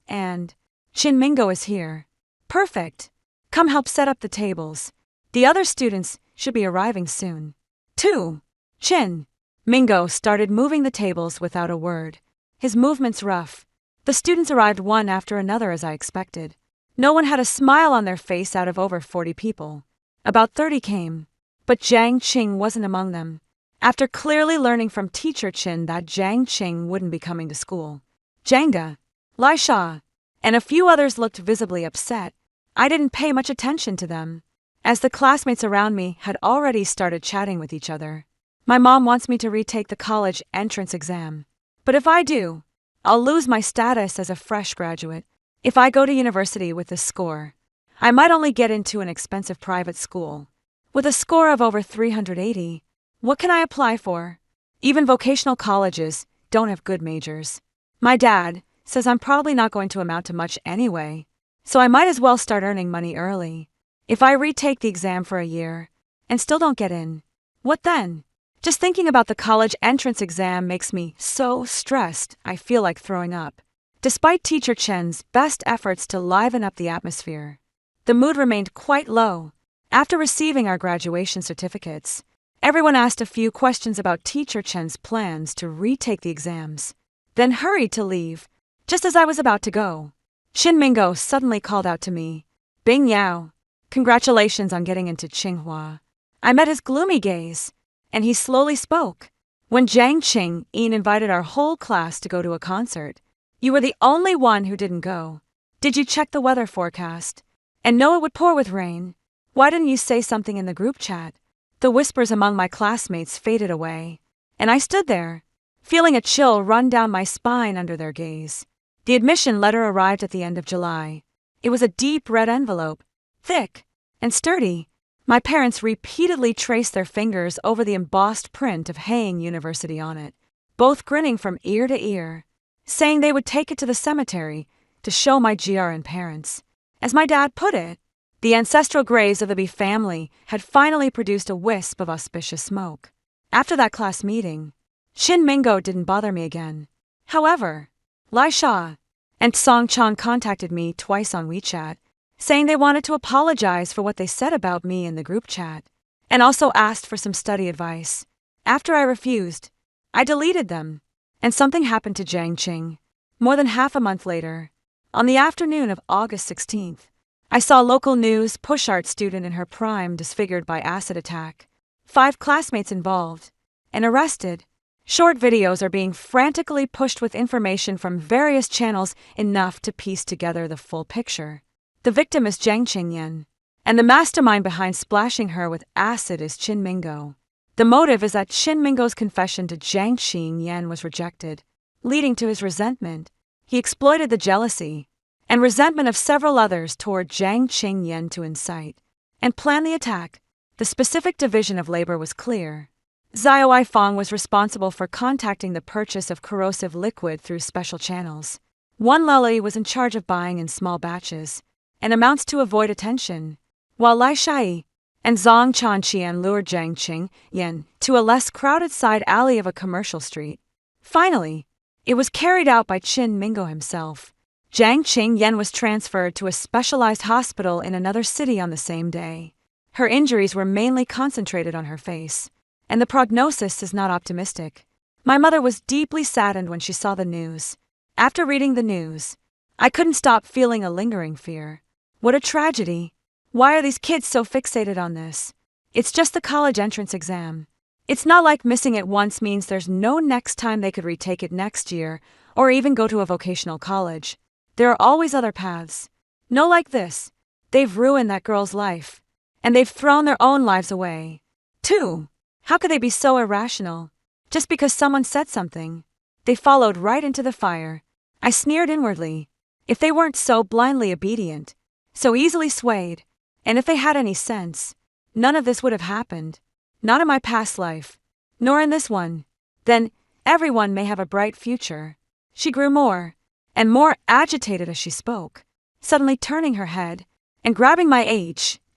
and Qin Mingo is here. Perfect. Come help set up the tables. The other students should be arriving soon. 2. Qin Mingo started moving the tables without a word, his movements rough. The students arrived one after another as I expected. No one had a smile on their face out of over 40 people. About 30 came, but Zhang Qing wasn't among them. After clearly learning from Teacher Chin that Zhang Qing wouldn't be coming to school, Zhanga, Lai Sha, and a few others looked visibly upset. I didn't pay much attention to them, as the classmates around me had already started chatting with each other. My mom wants me to retake the college entrance exam. But if I do, I'll lose my status as a fresh graduate. If I go to university with this score, I might only get into an expensive private school. With a score of over 380, what can I apply for? Even vocational colleges don't have good majors. My dad says I'm probably not going to amount to much anyway, so I might as well start earning money early. If I retake the exam for a year and still don't get in, what then? Just thinking about the college entrance exam makes me so stressed I feel like throwing up. Despite Teacher Chen's best efforts to liven up the atmosphere, the mood remained quite low. After receiving our graduation certificates, everyone asked a few questions about Teacher Chen's plans to retake the exams, then hurried to leave. Just as I was about to go, Qin Mingo suddenly called out to me, "Bing Yao, congratulations on getting into Tsinghua." I met his gloomy gaze, and he slowly spoke. When Zhang Qing invited our whole class to go to a concert, you were the only one who didn't go. Did you check the weather forecast and know it would pour with rain? Why didn't you say something in the group chat? The whispers among my classmates faded away, and I stood there, feeling a chill run down my spine under their gaze. The admission letter arrived at the end of July. It was a deep red envelope, thick and sturdy. My parents repeatedly traced their fingers over the embossed print of Hang University on it, both grinning from ear to ear, saying they would take it to the cemetery to show my GRN parents. As my dad put it, the ancestral graves of the Bee family had finally produced a wisp of auspicious smoke. After that class meeting, Shin Mingo didn't bother me again. However, Lai Sha and Song Chan contacted me twice on WeChat, saying they wanted to apologize for what they said about me in the group chat, and also asked for some study advice. After I refused, I deleted them, and something happened to Jiang Qing. More than half a month later, on the afternoon of August 16th, I saw local news push art student in her prime disfigured by acid attack, 5 classmates involved, and arrested. Short videos are being frantically pushed with information from various channels enough to piece together the full picture. The victim is Jiang Qingyan, and the mastermind behind splashing her with acid is Qin Mingo. The motive is that Qin Mingo's confession to Jiang Qingyan was rejected, leading to his resentment. He exploited the jealousy and resentment of several others toward Jiang Qingyan to incite and plan the attack. The specific division of labor was clear. Xiao Weifang was responsible for contacting the purchase of corrosive liquid through special channels. Wan Leli was in charge of buying in small batches and amounts to avoid attention, while Lai Shai and Zhang Chanqian lured Jiang Qingyan to a less crowded side alley of a commercial street. Finally, it was carried out by Qin Mingo himself. Jiang Qingyan was transferred to a specialized hospital in another city on the same day. Her injuries were mainly concentrated on her face, and the prognosis is not optimistic. My mother was deeply saddened when she saw the news. After reading the news, I couldn't stop feeling a lingering fear. What a tragedy. Why are these kids so fixated on this? It's just the college entrance exam. It's not like missing it once means there's no next time they could retake it next year, or even go to a vocational college. There are always other paths. No, like this. They've ruined that girl's life, and they've thrown their own lives away. 2. How could they be so irrational? Just because someone said something, they followed right into the fire. I sneered inwardly. If they weren't so blindly obedient, so easily swayed, and if they had any sense, none of this would have happened. Not in my past life, nor in this one. Then, everyone may have a bright future. She grew more and more agitated as she spoke, suddenly turning her head and grabbing my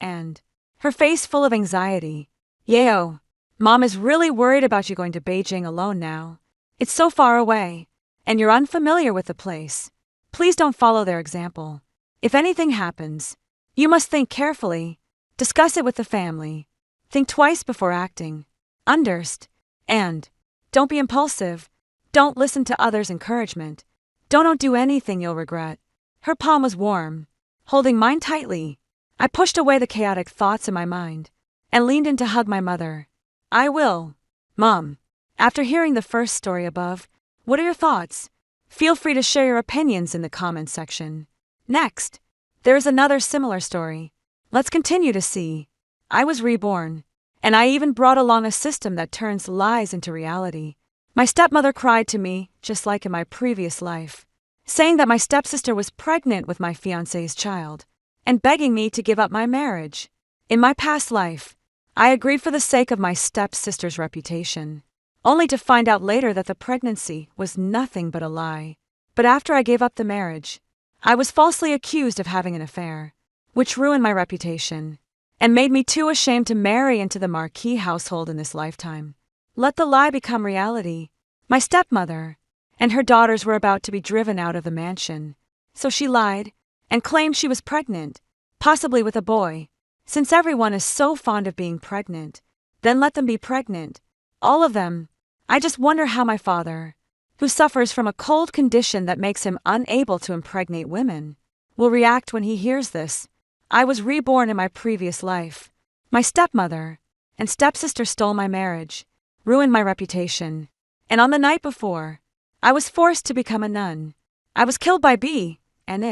and her face full of anxiety. Yeo, Mom is really worried about you going to Beijing alone now. It's so far away, and you're unfamiliar with the place. Please don't follow their example. If anything happens, you must think carefully. Discuss it with the family. Think twice before acting. Underst. And don't be impulsive. Don't listen to others' encouragement. Don't do anything you'll regret. Her palm was warm, holding mine tightly. I pushed away the chaotic thoughts in my mind and leaned in to hug my mother. I will. Mom, after hearing the first story above, what are your thoughts? Feel free to share your opinions in the comments section. Next, there is another similar story. Let's continue to see. I was reborn, and I even brought along a system that turns lies into reality. My stepmother cried to me, just like in my previous life, saying that my stepsister was pregnant with my fiancé's child, and begging me to give up my marriage. In my past life, I agreed for the sake of my stepsister's reputation, only to find out later that the pregnancy was nothing but a lie. But after I gave up the marriage, I was falsely accused of having an affair, which ruined my reputation and made me too ashamed to marry into the marquis household in this lifetime. Let the lie become reality. My stepmother and her daughters were about to be driven out of the mansion, so she lied and claimed she was pregnant, possibly with a boy. Since everyone is so fond of being pregnant, then let them be pregnant. All of them. I just wonder how my father, who suffers from a cold condition that makes him unable to impregnate women, will react when he hears this. I was reborn in my previous life. My stepmother and stepsister stole my marriage, ruined my reputation, and on the night before, I was forced to become a nun. I was killed by B, and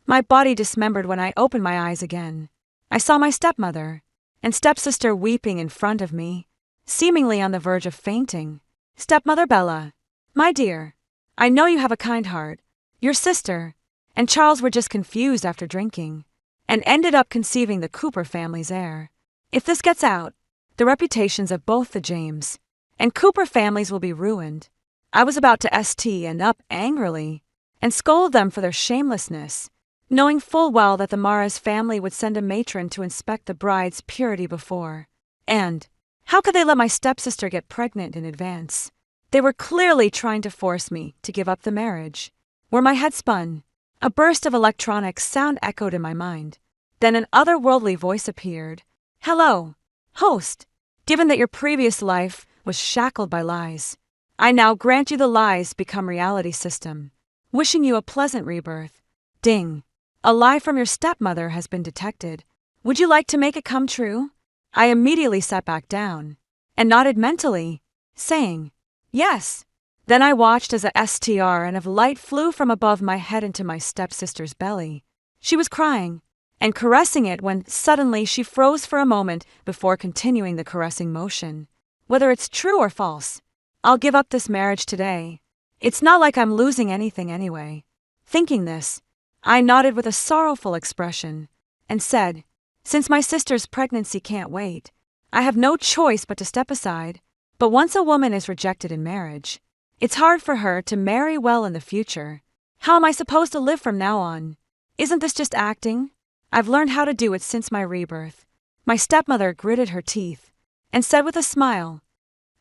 my body dismembered when I opened my eyes again. I saw my stepmother and stepsister weeping in front of me, seemingly on the verge of fainting. Stepmother Belle, my dear, I know you have a kind heart. Your sister and Charles were just confused after drinking, and ended up conceiving the Cooper family's heir. If this gets out, the reputations of both the James and Cooper families will be ruined. I was about to stand up angrily and scold them for their shamelessness, knowing full well that the Mara's family would send a matron to inspect the bride's purity before. And how could they let my stepsister get pregnant in advance? They were clearly trying to force me to give up the marriage. Where my head spun, a burst of electronic sound echoed in my mind. Then an otherworldly voice appeared. Hello, host. Given that your previous life was shackled by lies, I now grant you the lies become reality system. Wishing you a pleasant rebirth. Ding. A lie from your stepmother has been detected. Would you like to make it come true? I immediately sat back down and nodded mentally, saying, yes. Then I watched as a STR of light flew from above my head into my stepsister's belly. She was crying and caressing it when suddenly she froze for a moment before continuing the caressing motion. Whether it's true or false, I'll give up this marriage today. It's not like I'm losing anything anyway. Thinking this, I nodded with a sorrowful expression and said, since my sister's pregnancy can't wait, I have no choice but to step aside. But once a woman is rejected in marriage, it's hard for her to marry well in the future. How am I supposed to live from now on? Isn't this just acting? I've learned how to do it since my rebirth. My stepmother gritted her teeth and said with a smile,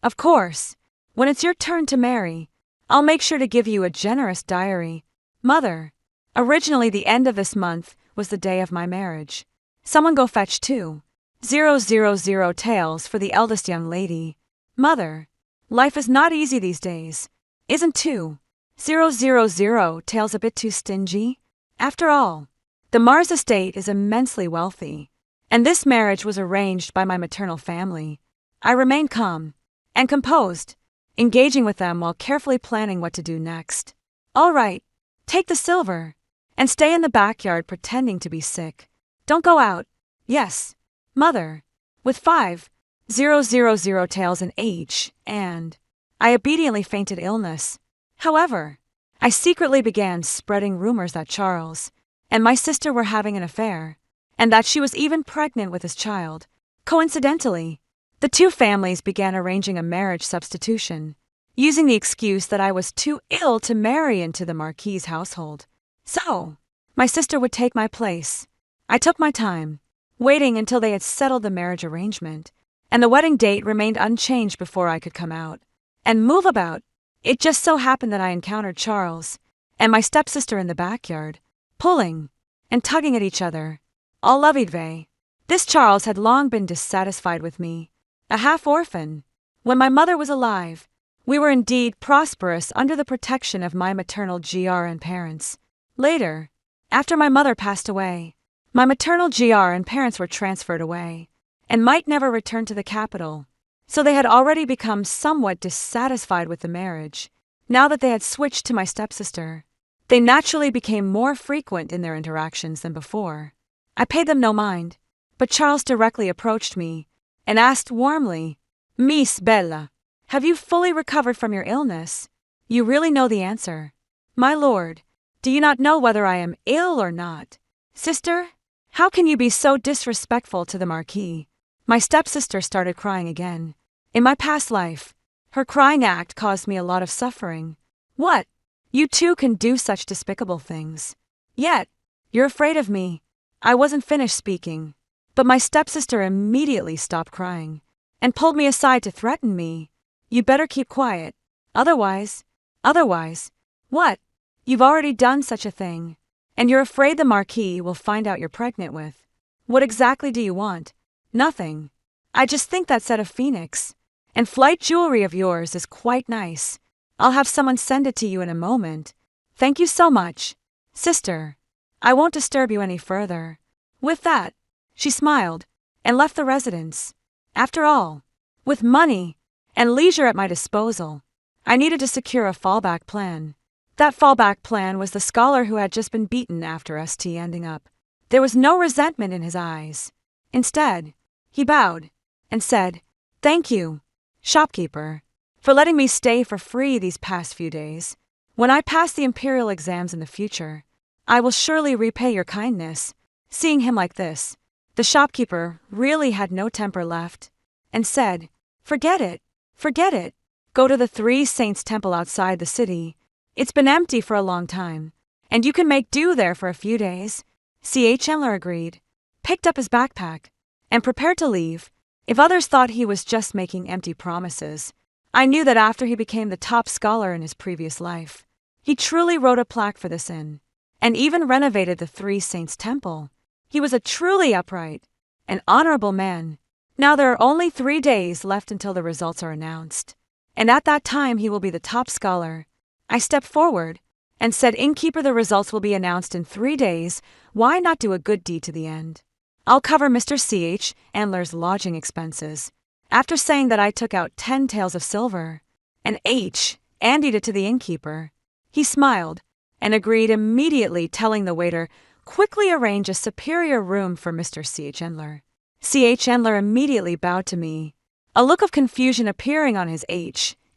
of course, when it's your turn to marry, I'll make sure to give you a generous diary. Mother, originally the end of this month was the day of my marriage. Someone go fetch 2,000 taels for the eldest young lady. Mother, life is not easy these days. Isn't 2,000 taels a bit too stingy? After all, the Mars estate is immensely wealthy, and this marriage was arranged by my maternal family. I remained calm and composed, engaging with them while carefully planning what to do next. All right, take the silver and stay in the backyard pretending to be sick. Don't go out. Yes, mother. With 5,000 taels in each, and I obediently feinted illness. However, I secretly began spreading rumors that Charles and my sister were having an affair, and that she was even pregnant with his child. Coincidentally, the two families began arranging a marriage substitution, using the excuse that I was too ill to marry into the Marquis's household. So, my sister would take my place. I took my time, waiting until they had settled the marriage arrangement, and the wedding date remained unchanged before I could come out and move about. It just so happened that I encountered Charles and my stepsister in the backyard, pulling and tugging at each other. All lovey-dovey. This Charles had long been dissatisfied with me, a half-orphan. When my mother was alive, we were indeed prosperous under the protection of my maternal GR and parents. Later, after my mother passed away, my maternal GR and parents were transferred away and might never return to the capital, so they had already become somewhat dissatisfied with the marriage. Now that they had switched to my stepsister, they naturally became more frequent in their interactions than before. I paid them no mind, but Charles directly approached me and asked warmly, Miss Belle, have you fully recovered from your illness? You really know the answer. My lord, do you not know whether I am ill or not? Sister, how can you be so disrespectful to the Marquis? My stepsister started crying again. In my past life, her crying act caused me a lot of suffering. What? You too can do such despicable things. Yet, you're afraid of me. I wasn't finished speaking, but my stepsister immediately stopped crying and pulled me aside to threaten me. You better keep quiet. Otherwise, what? You've already done such a thing, and you're afraid the Marquis will find out you're pregnant with. What exactly do you want? Nothing. I just think that set of phoenix and flight jewelry of yours is quite nice. I'll have someone send it to you in a moment. Thank you so much, sister. I won't disturb you any further. With that, she smiled and left the residence. After all, with money and leisure at my disposal, I needed to secure a fallback plan. That fallback plan was the scholar who had just been beaten after ST ending up. There was no resentment in his eyes. Instead, he bowed and said, Thank you, shopkeeper, for letting me stay for free these past few days. When I pass the imperial exams in the future, I will surely repay your kindness. Seeing him like this, the shopkeeper really had no temper left and said, Forget it. Go to the Three Saints Temple outside the city. It's been empty for a long time, And you can make do there for a few days. C.H. Chandler agreed, picked up his backpack, and prepared to leave. If others thought he was just making empty promises, I knew that after he became the top scholar in his previous life, he truly wrote a plaque for this inn, and even renovated the Three Saints Temple. He was a truly upright and honorable man. Now there are only 3 days left until the results are announced, and at that time he will be the top scholar. I stepped forward and said, Innkeeper, the results will be announced in 3 days. Why not do a good deed to the end? I'll cover Mr. C.H. Andler's lodging expenses. After saying that, I took out 10 taels of silver and handed it to the innkeeper. He smiled and agreed immediately, telling the waiter, quickly arrange a superior room for Mr. C.H. Andler. C.H. Andler immediately bowed to me, a look of confusion appearing on his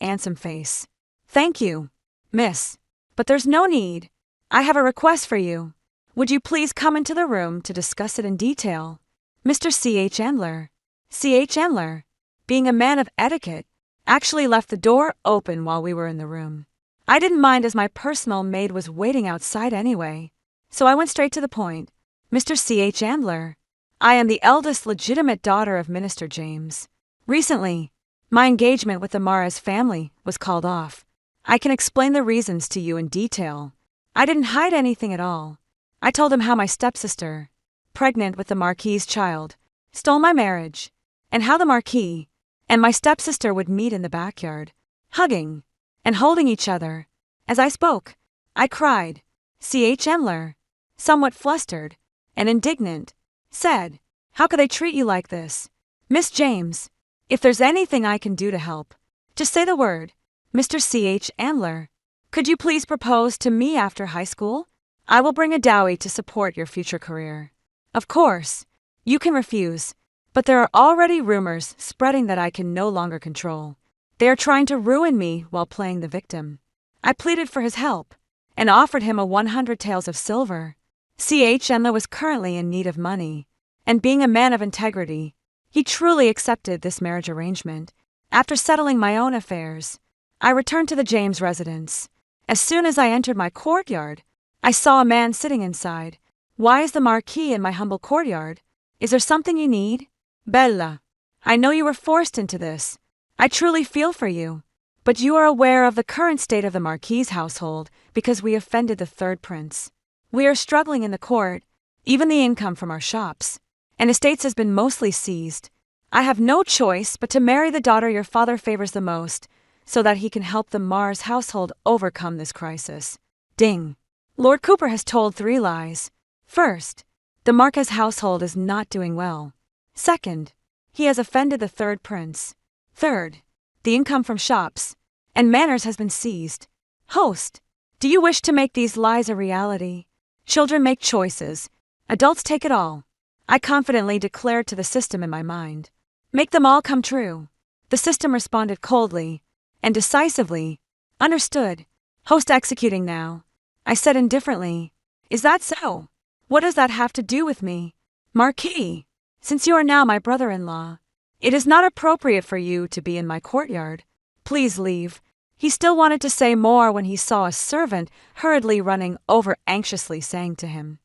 handsome face. Thank you, miss, but there's no need. I have a request for you. Would you please come into the room to discuss it in detail? Mr. C.H. Andler. C.H. Andler, being a man of etiquette, actually left the door open while we were in the room. I didn't mind, as my personal maid was waiting outside anyway, so I went straight to the point. Mr. C.H. Andler, I am the eldest legitimate daughter of Minister James. Recently, my engagement with the Mares family was called off. I can explain the reasons to you in detail. I didn't hide anything at all. I told him how my stepsister, pregnant with the Marquis's child, stole my marriage, and how the Marquis and my stepsister would meet in the backyard, hugging and holding each other. As I spoke, I cried. C.H. Andler, somewhat flustered and indignant, said, How could they treat you like this? Miss James, if there's anything I can do to help, just say the word. Mr. C.H. Andler, could you please propose to me after high school? I will bring a dowry to support your future career. Of course, you can refuse, but there are already rumors spreading that I can no longer control. They are trying to ruin me while playing the victim. I pleaded for his help and offered him 100 taels of silver. C.H. Andler was currently in need of money, and being a man of integrity, he truly accepted this marriage arrangement. After settling my own affairs, I returned to the James residence. As soon as I entered my courtyard, I saw a man sitting inside. Why is the Marquis in my humble courtyard? Is there something you need? Belle, I know you were forced into this. I truly feel for you. But you are aware of the current state of the Marquis's household because we offended the third prince. We are struggling in the court, even the income from our shops and estates has been mostly seized. I have no choice but to marry the daughter your father favors the most, so that he can help the Mars household overcome this crisis. Ding. Lord Cooper has told 3 lies. First, the Marquez household is not doing well. Second, he has offended the third prince. Third, the income from shops and manors has been seized. Host, do you wish to make these lies a reality? Children make choices. Adults take it all. I confidently declared to the system in my mind. Make them all come true. The system responded coldly and decisively. Understood. Host executing now. I said indifferently. Is that so? What does that have to do with me? Marquis, since you are now my brother-in-law, it is not appropriate for you to be in my courtyard. Please leave. He still wanted to say more when he saw a servant hurriedly running over, anxiously saying to him,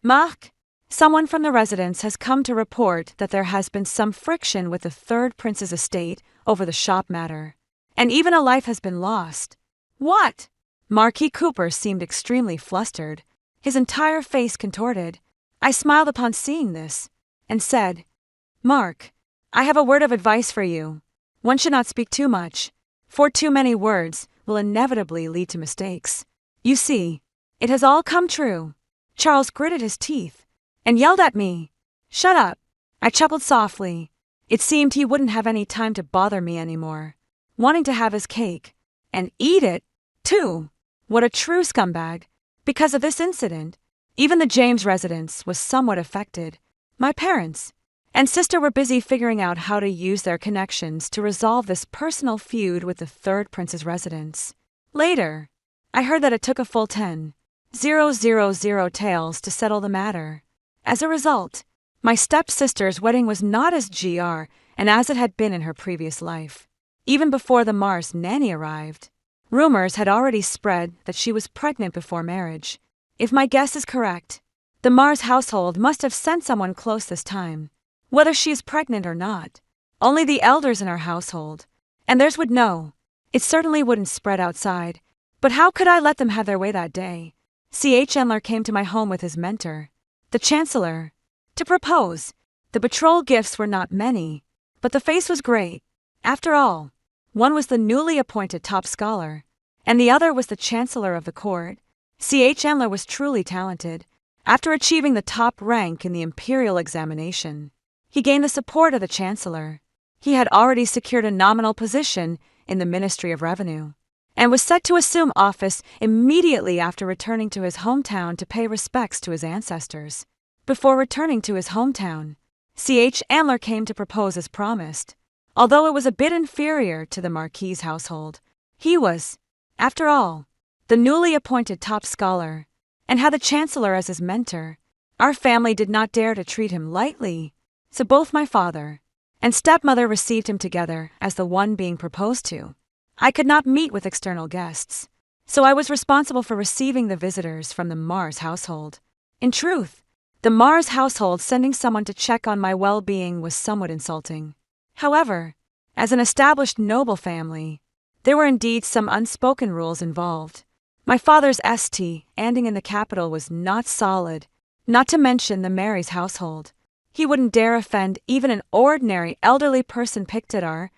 Marc, someone from the residence has come to report that there has been some friction with the third prince's estate over the shop matter, and even a life has been lost. What? Marquis Cooper seemed extremely flustered, his entire face contorted. I smiled upon seeing this, and said, Mark, I have a word of advice for you. One should not speak too much, for too many words will inevitably lead to mistakes. You see, it has all come true. Charles gritted his teeth and yelled at me. Shut up. I chuckled softly. It seemed he wouldn't have any time to bother me anymore, wanting to have his cake and eat it, too. What a true scumbag. Because of this incident, even the James residence was somewhat affected. My parents and sister were busy figuring out how to use their connections to resolve this personal feud with the third prince's residence. Later, I heard that it took a full 10,000 taels to settle the matter. As a result, my stepsister's wedding was not as gr and as it had been in her previous life. Even before the Mars nanny arrived, rumors had already spread that she was pregnant before marriage. If my guess is correct, the Mars household must have sent someone close this time. Whether she is pregnant or not, only the elders in our household, and theirs would know. It certainly wouldn't spread outside, but how could I let them have their way that day? C.H. Endler came to my home with his mentor, the Chancellor, to propose. The betrothal gifts were not many, but the face was great. After all, one was the newly appointed top scholar, and the other was the Chancellor of the court. C.H. Endler was truly talented. After achieving the top rank in the imperial examination, he gained the support of the Chancellor. He had already secured a nominal position in the Ministry of Revenue, and was set to assume office immediately after returning to his hometown to pay respects to his ancestors. Before returning to his hometown, C.H. Endler came to propose as promised. Although it was a bit inferior to the Marquis' household, he was, after all, the newly appointed top scholar, and had the Chancellor as his mentor. Our family did not dare to treat him lightly, so both my father and stepmother received him together as the one being proposed to. I could not meet with external guests, so I was responsible for receiving the visitors from the Mars household. In truth, the Mars household sending someone to check on my well-being was somewhat insulting. However, as an established noble family, there were indeed some unspoken rules involved. My father's ST ending in the capital was not solid, not to mention the Mary's household. He wouldn't dare offend even an ordinary elderly person picked at our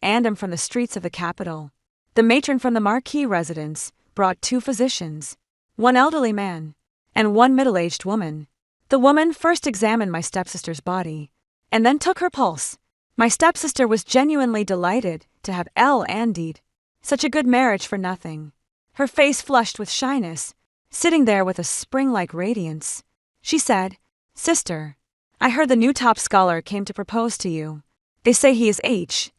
and from the streets of the capital. The matron from the Marquis residence brought 2 physicians, one elderly man and one middle-aged woman. The woman first examined my stepsister's body and then took her pulse. My stepsister was genuinely delighted to have Elle indeed. Such a good marriage for nothing. Her face flushed with shyness, sitting there with a spring-like radiance. She said, "Sister, I heard the new top scholar came to propose to you. They say he is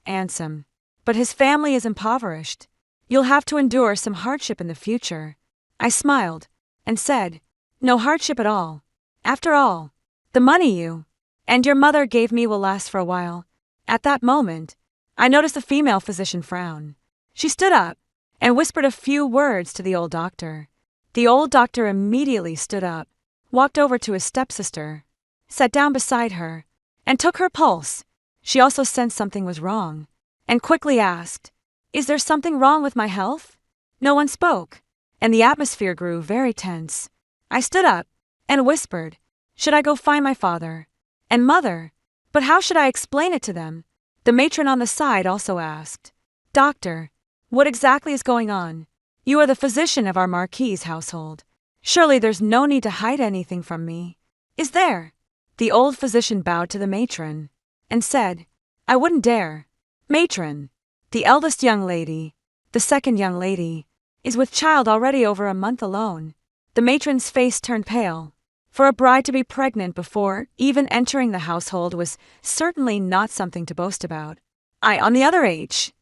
handsome, but his family is impoverished. You'll have to endure some hardship in the future." I smiled and said, "No hardship at all. After all, the money you and your mother gave me will last for a while." At that moment, I noticed the female physician frown. She stood up and whispered a few words to the old doctor. The old doctor immediately stood up, walked over to his stepsister, sat down beside her, and took her pulse. She also sensed something was wrong, and quickly asked, "Is there something wrong with my health?" No one spoke, and the atmosphere grew very tense. I stood up and whispered, "Should I go find my father and mother? But how should I explain it to them?" The matron on the side also asked, "Doctor, what exactly is going on? You are the physician of our Marquis' household. Surely there's no need to hide anything from me, is there?" The old physician bowed to the matron and said, "I wouldn't dare. Matron, the eldest young lady, the second young lady, is with child already over a month alone." The matron's face turned pale. For a bride to be pregnant before even entering the household was certainly not something to boast about. I, on the other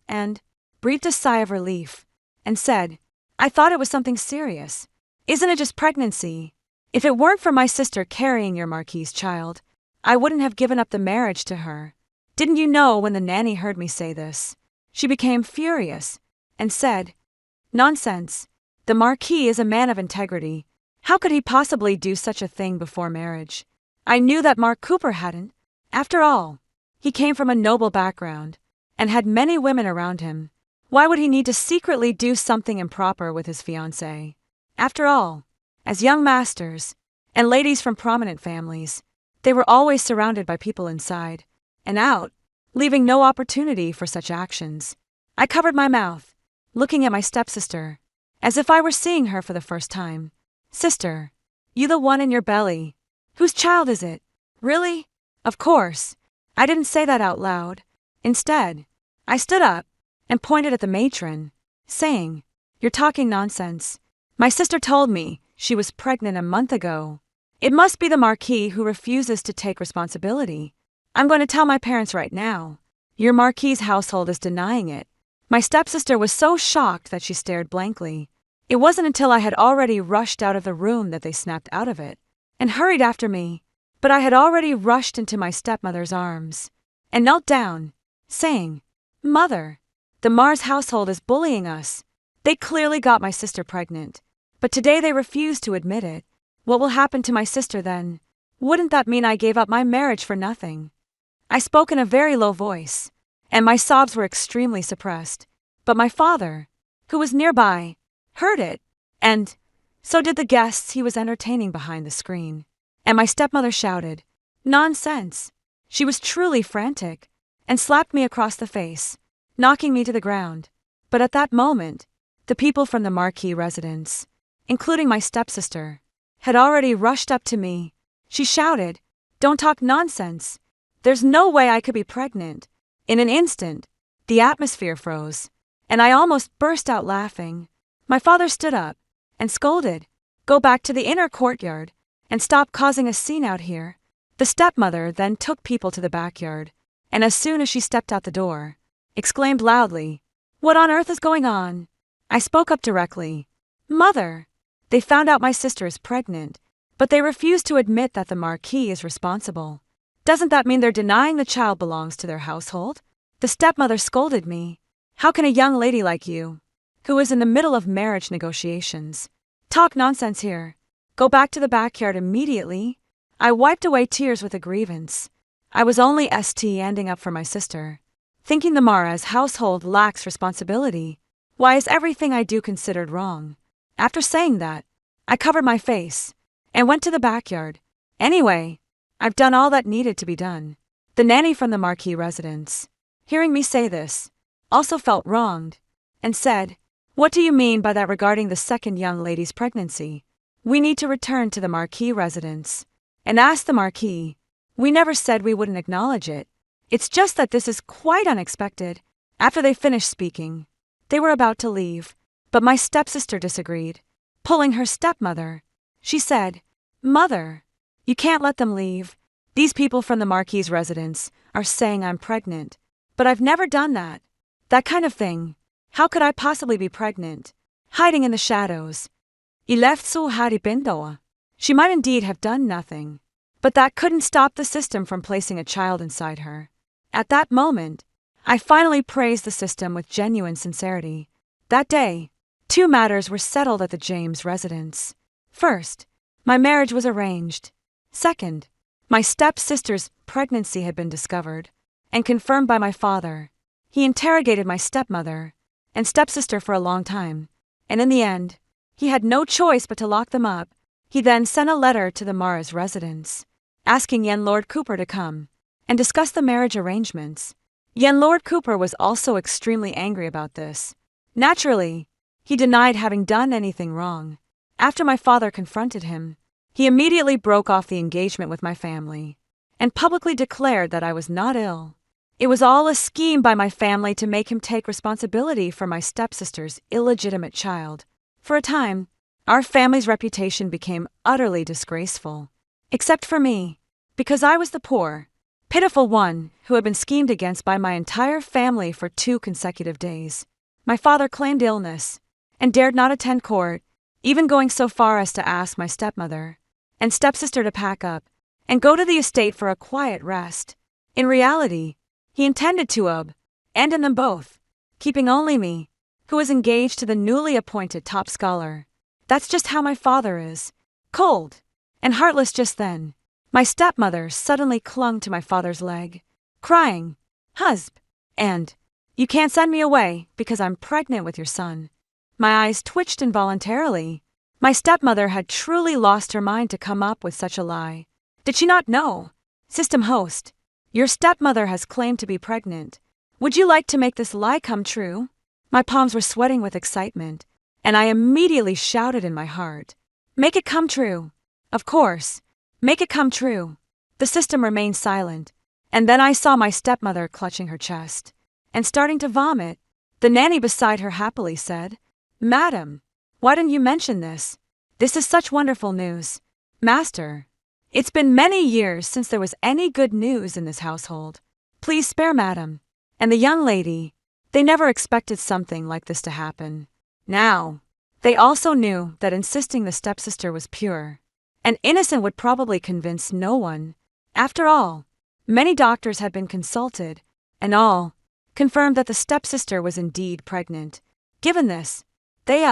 and breathed a sigh of relief and said, "I thought it was something serious. Isn't it just pregnancy? If it weren't for my sister carrying your Marquis' child, I wouldn't have given up the marriage to her." Didn't you know when the nanny heard me say this? She became furious and said, "Nonsense. The Marquis is a man of integrity. How could he possibly do such a thing before marriage?" I knew that Mark Cooper hadn't. After all, he came from a noble background and had many women around him. Why would he need to secretly do something improper with his fiancée? After all, as young masters and ladies from prominent families, they were always surrounded by people inside and out, leaving no opportunity for such actions. I covered my mouth, looking at my stepsister, as if I were seeing her for the first time. "Sister, you the one in your belly. Whose child is it?" "Really?" Of course, I didn't say that out loud. Instead, I stood up and pointed at the matron, saying, "You're talking nonsense. My sister told me she was pregnant a month ago. It must be the Marquis who refuses to take responsibility. I'm going to tell my parents right now. Your Marquis' household is denying it." My stepsister was so shocked that she stared blankly. It wasn't until I had already rushed out of the room that they snapped out of it and hurried after me. But I had already rushed into my stepmother's arms and knelt down, saying, "Mother, the Mars household is bullying us. They clearly got my sister pregnant. But today they refuse to admit it. What will happen to my sister then? Wouldn't that mean I gave up my marriage for nothing? I spoke in a very low voice, and my sobs were extremely suppressed. But my father, who was nearby, heard it, and so did the guests he was entertaining behind the screen. And my stepmother shouted, "Nonsense!" She was truly frantic, and slapped me across the face, knocking me to the ground. But at that moment, the people from the Marquis residence, including my stepsister, had already rushed up to me. She shouted, "Don't talk nonsense! There's no way I could be pregnant." In an instant, the atmosphere froze, and I almost burst out laughing. My father stood up and scolded, "Go back to the inner courtyard and stop causing a scene out here." The stepmother then took people to the backyard, and as soon as she stepped out the door, exclaimed loudly, "What on earth is going on?" I spoke up directly, "Mother, they found out my sister is pregnant, but they refuse to admit that the Marquis is responsible. Doesn't that mean they're denying the child belongs to their household?" The stepmother scolded me. "How can a young lady like you, who is in the middle of marriage negotiations, talk nonsense here? Go back to the backyard immediately." I wiped away tears with a grievance. I was only standing up for my sister, thinking the Mara's household lacks responsibility. Why is everything I do considered wrong? After saying that, I covered my face and went to the backyard. Anyway, I've done all that needed to be done. The nanny from the Marquis residence, hearing me say this, also felt wronged, and said, "What do you mean by that regarding the second young lady's pregnancy? We need to return to the Marquis residence and ask the Marquis. We never said we wouldn't acknowledge it. It's just that this is quite unexpected." After they finished speaking, they were about to leave, but my stepsister disagreed, pulling her stepmother. She said, "Mother, you can't let them leave. These people from the Marquis residence are saying I'm pregnant, but I've never done that. That kind of thing. How could I possibly be pregnant? Hiding in the shadows. I left so haripendoa." She might indeed have done nothing, but that couldn't stop the system from placing a child inside her. At that moment, I finally praised the system with genuine sincerity. That day, 2 matters were settled at the James residence. First, my marriage was arranged. Second, my stepsister's pregnancy had been discovered and confirmed by my father. He interrogated my stepmother and stepsister for a long time, and in the end, he had no choice but to lock them up. He then sent a letter to the Mara's residence, asking Yen Lord Cooper to come and discuss the marriage arrangements. Yen Lord Cooper was also extremely angry about this. Naturally, he denied having done anything wrong. After my father confronted him, he immediately broke off the engagement with my family and publicly declared that I was not ill. It was all a scheme by my family to make him take responsibility for my stepsister's illegitimate child. For a time, our family's reputation became utterly disgraceful, except for me, because I was the poor, pitiful one who had been schemed against by my entire family for 2 consecutive days. My father claimed illness and dared not attend court, even going so far as to ask my stepmother and stepsister to pack up and go to the estate for a quiet rest. In reality, he intended to abandon them both, keeping only me, who was engaged to the newly appointed top scholar. That's just how my father is, cold and heartless. Just then, my stepmother suddenly clung to my father's leg, crying, "Husb, and you can't send me away because I'm pregnant with your son." My eyes twitched involuntarily. My stepmother had truly lost her mind to come up with such a lie. Did she not know? System host, your stepmother has claimed to be pregnant. Would you like to make this lie come true? My palms were sweating with excitement, and I immediately shouted in my heart, "Make it come true. Of course, make it come true." The system remained silent, and then I saw my stepmother clutching her chest and starting to vomit. The nanny beside her happily said, "Madam, why didn't you mention this? This is such wonderful news. Master, it's been many years since there was any good news in this household. Please spare madam." And the young lady, they never expected something like this to happen. Now, they also knew that insisting the stepsister was pure and innocent would probably convince no one. After all, many doctors had been consulted, and all confirmed that the stepsister was indeed pregnant. Given this, they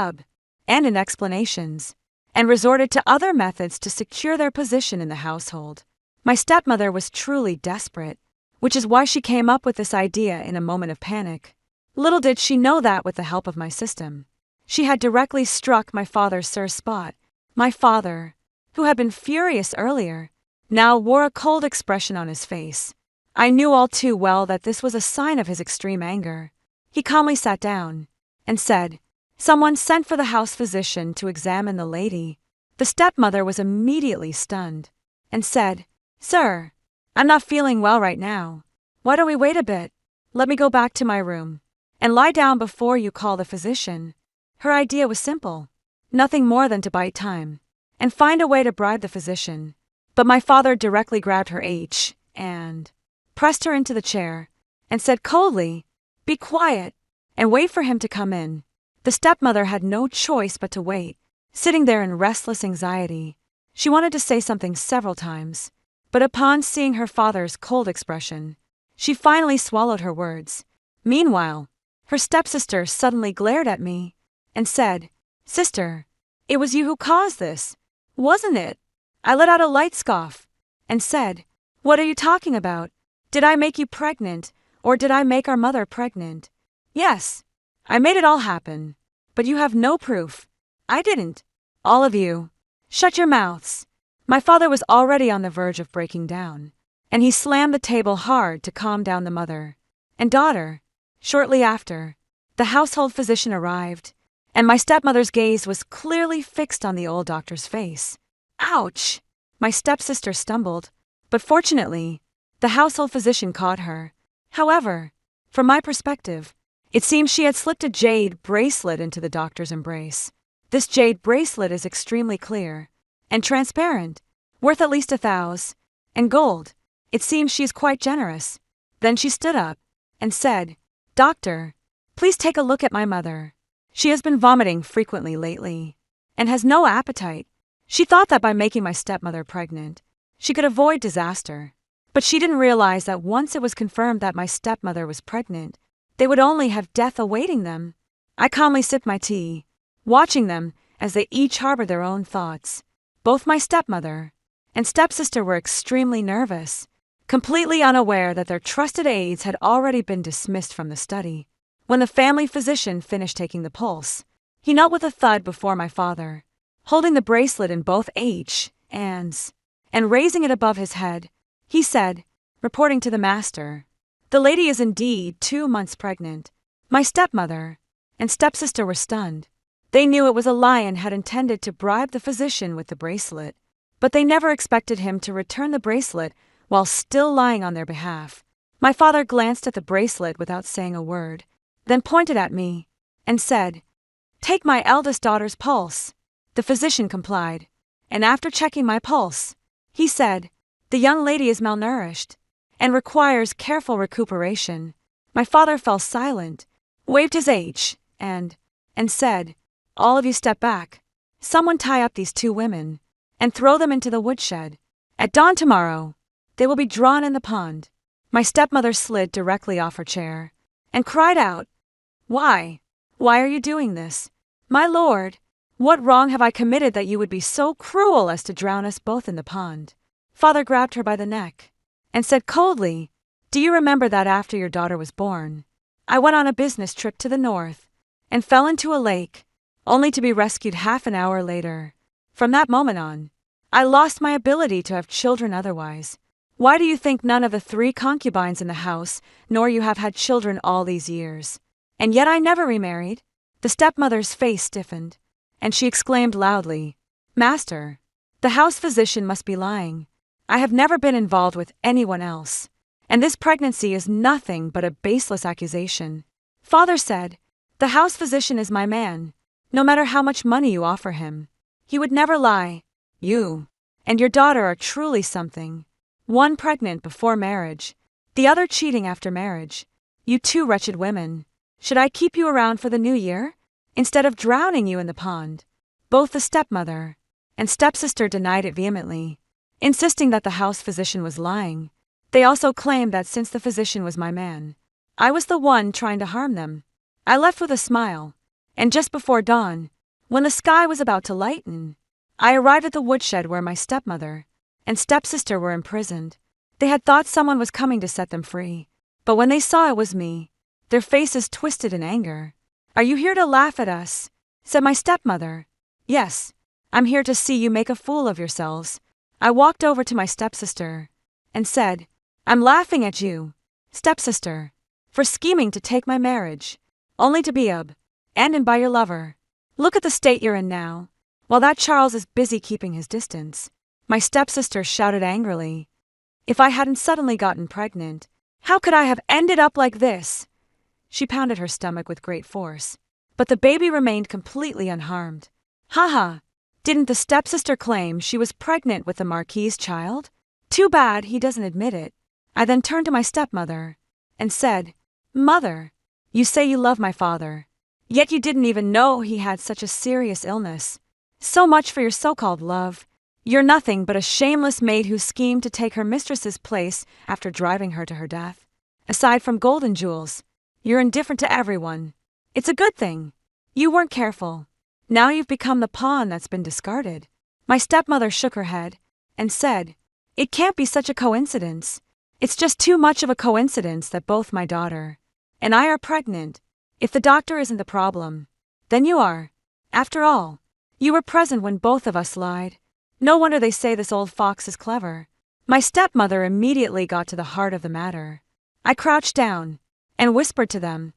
and in explanations, and resorted to other methods to secure their position in the household. My stepmother was truly desperate, which is why she came up with this idea in a moment of panic. Little did she know that with the help of my system, she had directly struck my father's sore spot. My father, who had been furious earlier, now wore a cold expression on his face. I knew all too well that this was a sign of his extreme anger. He calmly sat down and said, "Someone sent for the house physician to examine the lady." The stepmother was immediately stunned and said, "Sir, I'm not feeling well right now. Why don't we wait a bit? Let me go back to my room and lie down before you call the physician." Her idea was simple, nothing more than to bite time and find a way to bribe the physician. But my father directly grabbed her and pressed her into the chair and said coldly, "Be quiet and wait for him to come in." The stepmother had no choice but to wait, sitting there in restless anxiety. She wanted to say something several times, but upon seeing her father's cold expression, she finally swallowed her words. Meanwhile, her stepsister suddenly glared at me and said, "Sister, it was you who caused this, wasn't it?" I let out a light scoff and said, "What are you talking about? Did I make you pregnant, or did I make our mother pregnant?" "Yes, I made it all happen, but you have no proof." "I didn't." "All of you, shut your mouths." My father was already on the verge of breaking down, and he slammed the table hard to calm down the mother and daughter. Shortly after, the household physician arrived, and my stepmother's gaze was clearly fixed on the old doctor's face. "Ouch!" My stepsister stumbled, but fortunately, the household physician caught her. However, from my perspective, it seems she had slipped a jade bracelet into the doctor's embrace. This jade bracelet is extremely clear and transparent, worth at least 1,000, and gold. It seems she is quite generous. Then she stood up and said, "Doctor, please take a look at my mother. She has been vomiting frequently lately and has no appetite." She thought that by making my stepmother pregnant, she could avoid disaster. But she didn't realize that once it was confirmed that my stepmother was pregnant, they would only have death awaiting them. I calmly sipped my tea, watching them as they each harbored their own thoughts. Both my stepmother and stepsister were extremely nervous, completely unaware that their trusted aides had already been dismissed from the study. When the family physician finished taking the pulse, he knelt with a thud before my father, holding the bracelet in both hands, and raising it above his head. He said, reporting to the master, "The lady is indeed 2 months pregnant." My stepmother and stepsister were stunned. They knew it was a lie and had intended to bribe the physician with the bracelet, but they never expected him to return the bracelet while still lying on their behalf. My father glanced at the bracelet without saying a word, then pointed at me and said, "Take my eldest daughter's pulse." The physician complied, and after checking my pulse, he said, "The young lady is malnourished and requires careful recuperation." My father fell silent, waved his and said, "All of you step back. Someone tie up these 2 women and throw them into the woodshed. At dawn tomorrow, they will be drawn in the pond." My stepmother slid directly off her chair and cried out, "Why? Why are you doing this? My lord, what wrong have I committed that you would be so cruel as to drown us both in the pond?" Father grabbed her by the neck and said coldly, "Do you remember that after your daughter was born, I went on a business trip to the north and fell into a lake, only to be rescued half an hour later? From that moment on, I lost my ability to have children otherwise. Why do you think none of the 3 concubines in the house nor you have had children all these years? And yet I never remarried." The stepmother's face stiffened, and she exclaimed loudly, "Master, the house physician must be lying. I have never been involved with anyone else, and this pregnancy is nothing but a baseless accusation." Father said, "The house physician is my man. No matter how much money you offer him, he would never lie. You and your daughter are truly something. One pregnant before marriage, the other cheating after marriage. You 2 wretched women. Should I keep you around for the new year, instead of drowning you in the pond?" Both the stepmother and stepsister denied it vehemently, insisting that the house physician was lying. They also claimed that since the physician was my man, I was the one trying to harm them. I left with a smile, and just before dawn, When the sky was about to lighten, I arrived at the woodshed where my stepmother and stepsister were imprisoned. They had thought someone was coming to set them free, but when they saw it was me, their faces twisted in anger. "Are you here to laugh at us?" said my stepmother. "Yes, I'm here to see you make a fool of yourselves." I walked over to my stepsister and said, "I'm laughing at you, stepsister, for scheming to take my marriage, only to be abandoned by your lover. Look at the state you're in now, while that Charles is busy keeping his distance." My stepsister shouted angrily, "If I hadn't suddenly gotten pregnant, how could I have ended up like this?" She pounded her stomach with great force, but the baby remained completely unharmed. "Haha, didn't the stepsister claim she was pregnant with the Marquis's child? Too bad he doesn't admit it." I then turned to my stepmother and said, "Mother, you say you love my father, yet you didn't even know he had such a serious illness. So much for your so-called love. You're nothing but a shameless maid who schemed to take her mistress's place after driving her to her death. Aside from gold and jewels, you're indifferent to everyone. It's a good thing you weren't careful. Now you've become the pawn that's been discarded." My stepmother shook her head and said, "It can't be such a coincidence. It's just too much of a coincidence that both my daughter and I are pregnant. If the doctor isn't the problem, then you are. After all, you were present when both of us lied. No wonder they say this old fox is clever." My stepmother immediately got to the heart of the matter. I crouched down and whispered to them,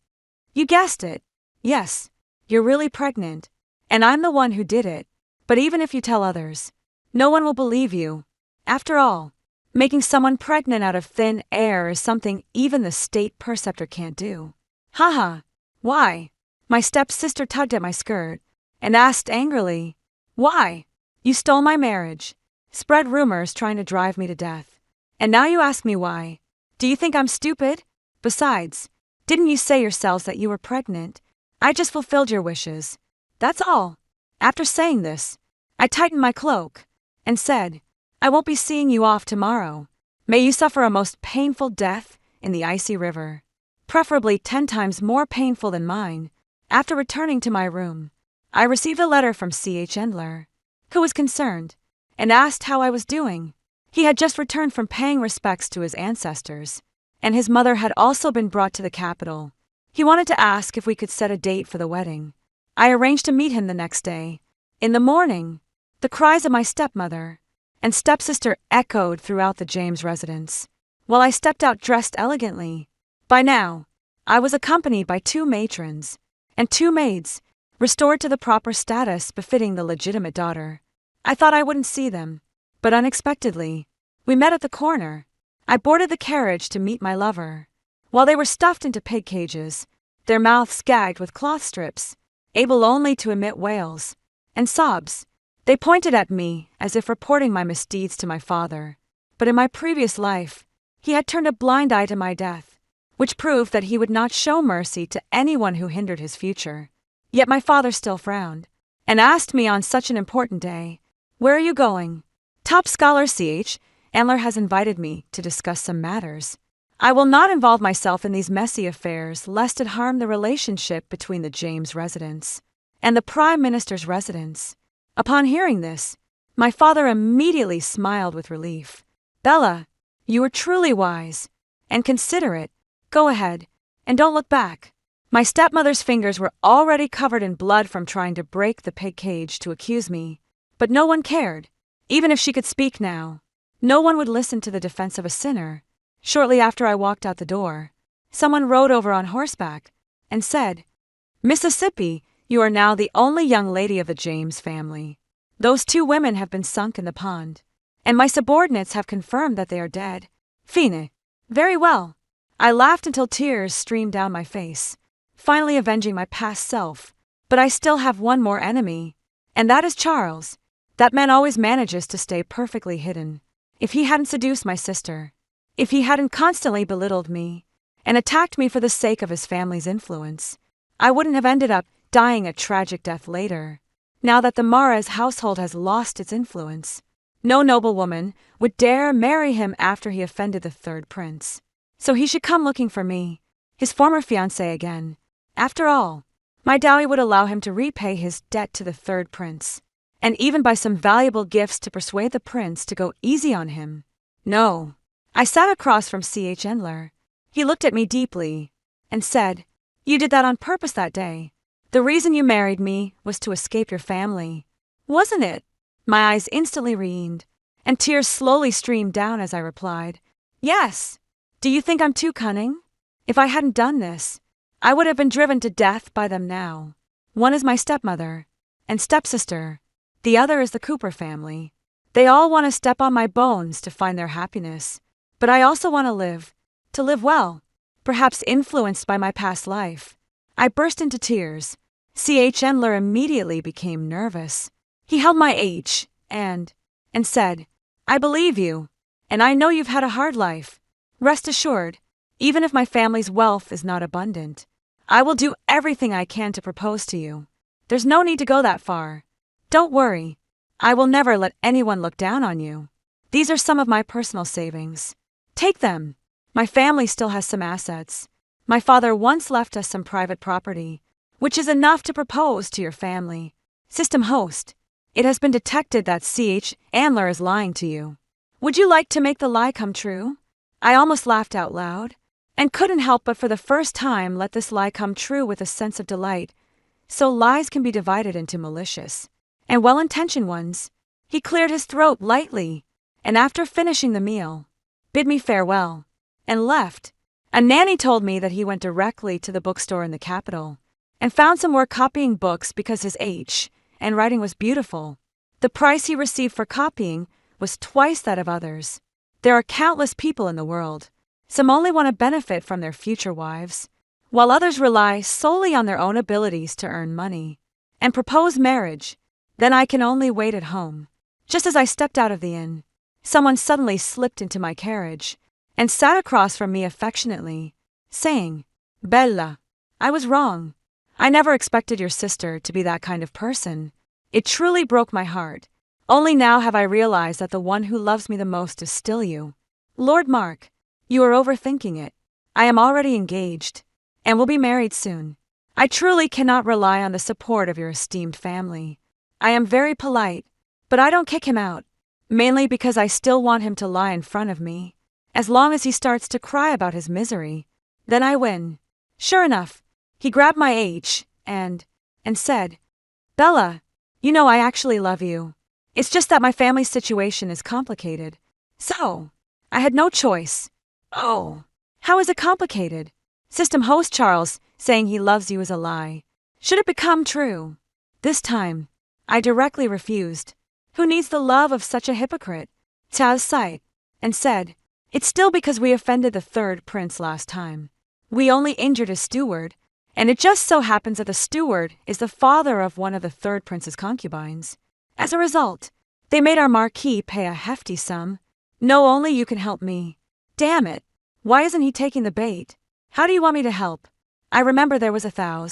"You guessed it. Yes, you're really pregnant, and I'm the one who did it. But even if you tell others, no one will believe you. After all, making someone pregnant out of thin air is something even the state preceptor can't do." "Haha, why?" My stepsister tugged at my skirt and asked angrily, "Why? You stole my marriage, spread rumors trying to drive me to death, and now you ask me why? Do you think I'm stupid? Besides, didn't you say yourselves that you were pregnant? I just fulfilled your wishes. That's all." After saying this, I tightened my cloak and said, "I won't be seeing you off tomorrow. May you suffer a most painful death in the icy river, preferably 10 times more painful than mine." After returning to my room, I received a letter from C.H. Endler, who was concerned, and asked how I was doing. He had just returned from paying respects to his ancestors, and his mother had also been brought to the capital. He wanted to ask if we could set a date for the wedding. I arranged to meet him the next day. In the morning, the cries of my stepmother and stepsister echoed throughout the James residence, while I stepped out dressed elegantly. By now, I was accompanied by 2 matrons and 2 maids, restored to the proper status befitting the legitimate daughter. I thought I wouldn't see them, but unexpectedly, we met at the corner. I boarded the carriage to meet my lover. While they were stuffed into pig cages, their mouths gagged with cloth strips, able only to emit wails and sobs, they pointed at me as if reporting my misdeeds to my father. But in my previous life, he had turned a blind eye to my death, which proved that he would not show mercy to anyone who hindered his future. Yet my father still frowned and asked me on such an important day, "Where are you going?" "Top scholar C.H. Endler has invited me to discuss some matters. I will not involve myself in these messy affairs lest it harm the relationship between the James residence and the Prime Minister's residence." Upon hearing this, my father immediately smiled with relief. "Bella, you were truly wise and considerate. Go ahead, and don't look back." My stepmother's fingers were already covered in blood from trying to break the pig cage to accuse me, but no one cared. Even if she could speak now, no one would listen to the defense of a sinner. Shortly after I walked out the door, someone rode over on horseback and said, "Mississippi, you are now the only young lady of the James family. Those 2 women have been sunk in the pond, and my subordinates have confirmed that they are dead." Fine. Very well. I laughed until tears streamed down my face, finally avenging my past self. But I still have one more enemy, and that is Charles. That man always manages to stay perfectly hidden. If he hadn't seduced my sister, if he hadn't constantly belittled me and attacked me for the sake of his family's influence, I wouldn't have ended up dying a tragic death later. Now that the Mares household has lost its influence, no noblewoman would dare marry him after he offended the 3rd prince. So he should come looking for me, his former fiancée again. After all, My dowry would allow him to repay his debt to the third prince, and even buy some valuable gifts to persuade the prince to go easy on him. No. I sat across from C.H. Endler. He looked at me deeply and said, "You did that on purpose that day. The reason you married me was to escape your family, wasn't it?" My eyes instantly reened, and tears slowly streamed down as I replied, "Yes. Do you think I'm too cunning? If I hadn't done this, I would have been driven to death by them now. One is my stepmother and stepsister. The other is the Cooper family. They all want to step on my bones to find their happiness. But I also want to live well, perhaps influenced by my past life." I burst into tears. C.H. Endler immediately became nervous. He held my and said, "I believe you, and I know you've had a hard life. Rest assured, even if my family's wealth is not abundant, I will do everything I can to propose to you. There's no need to go that far. Don't worry, I will never let anyone look down on you. These are some of my personal savings. Take them. My family still has some assets. My father once left us some private property, which is enough to propose to your family. System host, it has been detected that C.H. Endler is lying to you. Would you like to make the lie come true?" I almost laughed out loud, and couldn't help but for the first time let this lie come true with a sense of delight. So lies can be divided into malicious and well-intentioned ones. He cleared his throat lightly, and after finishing the meal, bid me farewell, and left. A nanny told me that he went directly to the bookstore in the capital, and found some more copying books because his and writing was beautiful. The price he received for copying was twice that of others. There are countless people in the world. Some only want to benefit from their future wives, while others rely solely on their own abilities to earn money and propose marriage. Then I can only wait at home. Just as I stepped out of the inn, someone suddenly slipped into my carriage and sat across from me affectionately, saying, "Belle, I was wrong. I never expected your sister to be that kind of person." It truly broke my heart. Only now have I realized that the one who loves me the most is still you. Lord Mark, you are overthinking it. I am already engaged, and will be married soon. I truly cannot rely on the support of your esteemed family. I am very polite, but I don't kick him out, mainly because I still want him to lie in front of me. As long as he starts to cry about his misery, then I win. Sure enough, he grabbed my and said, "Bella, you know I actually love you. It's just that my family's situation is complicated. So, I had no choice." "Oh, how is it complicated?" System host Charles saying he loves you is a lie. Should it become true? This time, I directly refused. Who needs the love of such a hypocrite? Taz sighed and said, "It's still because we offended the third prince last time. We only injured his steward, and it just so happens that the steward is the father of one of the third prince's concubines. As a result, they made our marquis pay a hefty sum. No, only you can help me." "Damn it, why isn't he taking the bait? How do you want me to help? I remember there was a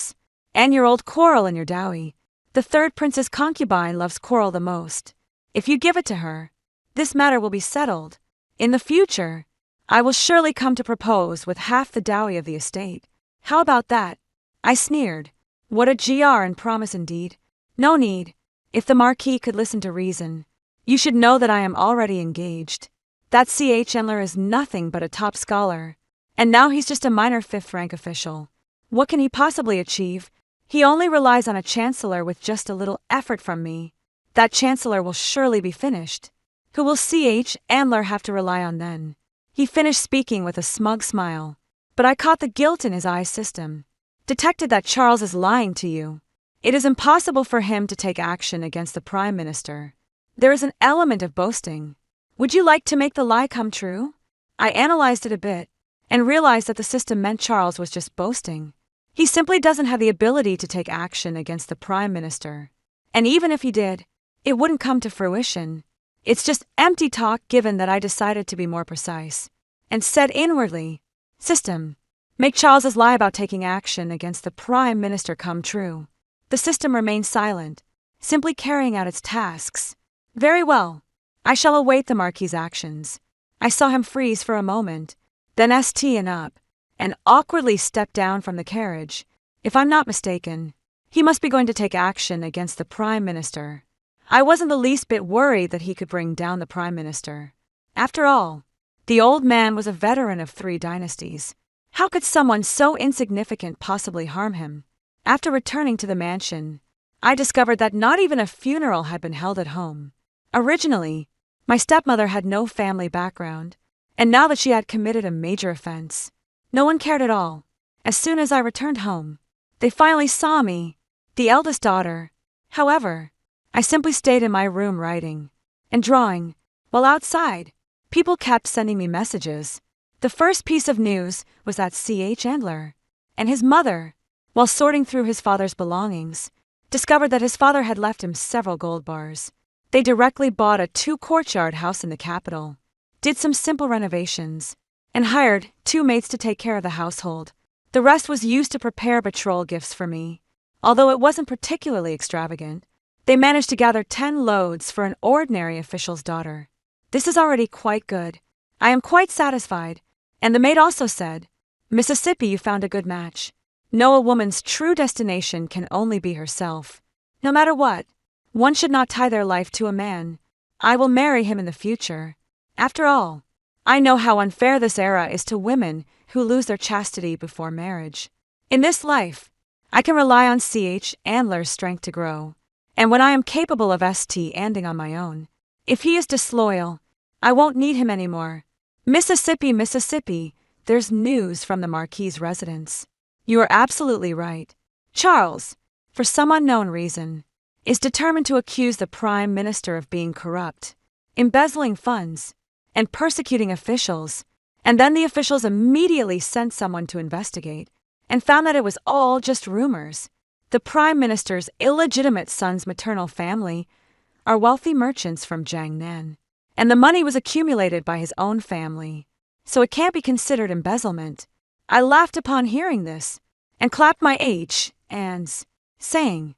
and your old Coral in your dowry. The third prince's concubine loves Coral the most. If you give it to her, this matter will be settled. In the future, I will surely come to propose with half the dowry of the estate. How about that?" I sneered. What a GR and promise indeed. No need. If the Marquis could listen to reason, you should know that I am already engaged. That C.H. Endler is nothing but a top scholar, and now he's just a minor fifth-rank official. What can he possibly achieve? He only relies on a chancellor with just a little effort from me. That chancellor will surely be finished. Who will C.H. Endler have to rely on then? He finished speaking with a smug smile, but I caught the guilt in his eyes. System detected that Charles is lying to you. It is impossible for him to take action against the Prime Minister. There is an element of boasting. Would you like to make the lie come true? I analyzed it a bit, and realized that the system meant Charles was just boasting. He simply doesn't have the ability to take action against the Prime Minister. And even if he did, it wouldn't come to fruition. It's just empty talk, given that I decided to be more precise, and said inwardly, "System, make Charles's lie about taking action against the Prime Minister come true." The system remained silent, simply carrying out its tasks. "Very well. I shall await the Marquis's actions." I saw him freeze for a moment, then stand up, and awkwardly step down from the carriage. If I'm not mistaken, He must be going to take action against the Prime Minister. I wasn't the least bit worried that he could bring down the Prime Minister. After all, the old man was a veteran of 3 dynasties. How could someone so insignificant possibly harm him? After returning to the mansion, I discovered that not even a funeral had been held at home. Originally, my stepmother had no family background, and now that she had committed a major offense, no one cared at all. As soon as I returned home, they finally saw me, the eldest daughter. However, I simply stayed in my room writing and drawing, while outside, people kept sending me messages. The first piece of news was that C.H. Andler and his mother, while sorting through his father's belongings, discovered that his father had left him several gold bars. They directly bought a 2-courtyard house in the capital, did some simple renovations, and hired 2 maids to take care of the household. The rest was used to prepare betrothal gifts for me. Although it wasn't particularly extravagant, they managed to gather 10 loads for an ordinary official's daughter. This is already quite good. I am quite satisfied. And the maid also said, "Mississippi, you found a good match. No, a woman's true destination can only be herself. No matter what, one should not tie their life to a man. I will marry him in the future. After all, I know how unfair this era is to women who lose their chastity before marriage. In this life, I can rely on C.H. Andler's strength to grow. And when I am capable of standing on my own, if he is disloyal, I won't need him anymore. Mississippi, Mississippi, there's news from the Marquis's residence. You are absolutely right. Charles, for some unknown reason, is determined to accuse the Prime Minister of being corrupt, embezzling funds, and persecuting officials, and then the officials immediately sent someone to investigate, and found that it was all just rumors. The Prime Minister's illegitimate son's maternal family are wealthy merchants from Jiangnan, and the money was accumulated by his own family, so it can't be considered embezzlement. I laughed upon hearing this, and clapped my hands, saying,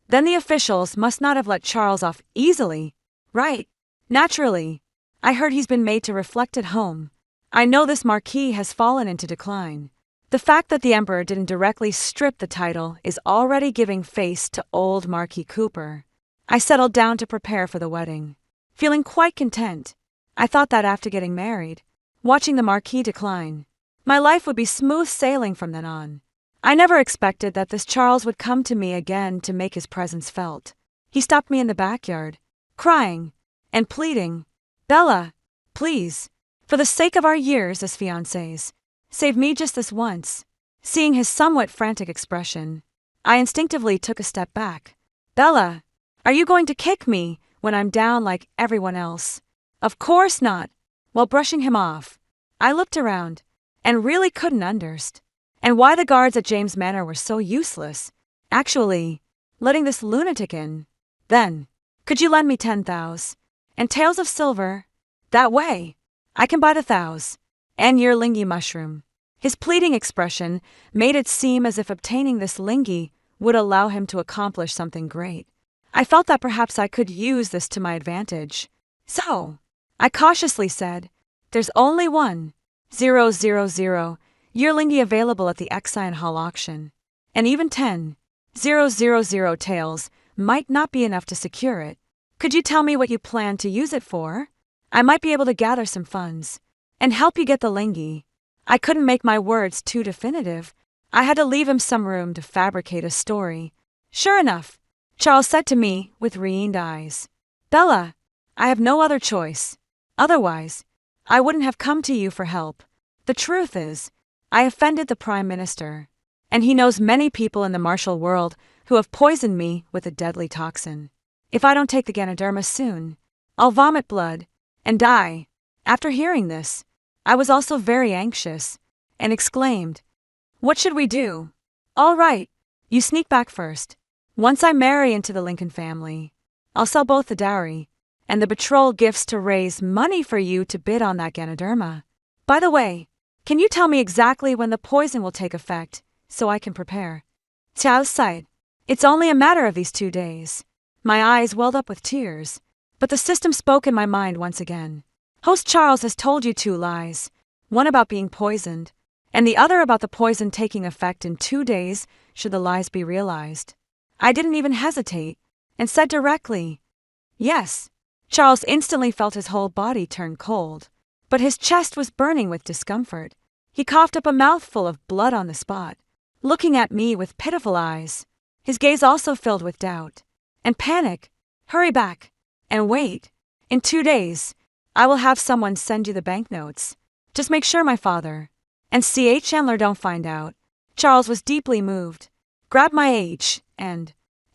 "Then the officials must not have let Charles off easily, right?" Naturally, I heard he's been made to reflect at home. I know this Marquis has fallen into decline. The fact that the Emperor didn't directly strip the title is already giving face to old Marquis Cooper. I settled down to prepare for the wedding, feeling quite content. I thought that after getting married, watching the Marquis decline, my life would be smooth sailing from then on. I never expected that this Charles would come to me again to make his presence felt. He stopped me in the backyard, crying and pleading, "Bella, please, for the sake of our years as fiancés, save me just this once." Seeing his somewhat frantic expression, I instinctively took a step back. "Bella, are you going to kick me when I'm down like everyone else?" "Of course not." While brushing him off, I looked around and really couldn't understand and why the guards at James Manor were so useless, actually letting this lunatic in. "Then, could you lend me 10,000 and taels of silver? That way, I can buy the 1,000 and your lingi mushroom." His pleading expression made it seem as if obtaining this lingi would allow him to accomplish something great. I felt that perhaps I could use this to my advantage. So, I cautiously said, "There's only 1,000 yearlingi available at the Exine Hall auction, and even 10,000 taels might not be enough to secure it. Could you tell me what you plan to use it for? I might be able to gather some funds and help you get the lingi." I couldn't make my words too definitive. I had to leave him some room to fabricate a story. Sure enough, Charles said to me with reined eyes, "Bella, I have no other choice. Otherwise, I wouldn't have come to you for help. The truth is, I offended the Prime Minister, and he knows many people in the martial world who have poisoned me with a deadly toxin. If I don't take the Ganoderma soon, I'll vomit blood and die." After hearing this, I was also very anxious, and exclaimed, "What should we do?" "All right, you sneak back first. Once I marry into the Lincoln family, I'll sell both the dowry and the betrothal gifts to raise money for you to bid on that Ganoderma. By the way, can you tell me exactly when the poison will take effect, so I can prepare?" Xiao sighed. "It's only a matter of these 2 days." My eyes welled up with tears, but the system spoke in my mind once again. "Host Charles has told you 2 lies, one about being poisoned, and the other about the poison taking effect in 2 days should the lies be realized. I didn't even hesitate, and said directly, "Yes." Charles instantly felt his whole body turn cold, but his chest was burning with discomfort. He coughed up a mouthful of blood on the spot, looking at me with pitiful eyes, his gaze also filled with doubt and panic. "Hurry back, and wait. In 2 days, I will have someone send you the banknotes. Just make sure my father and C.H. Chandler don't find out." Charles was deeply moved, grabbed my H, and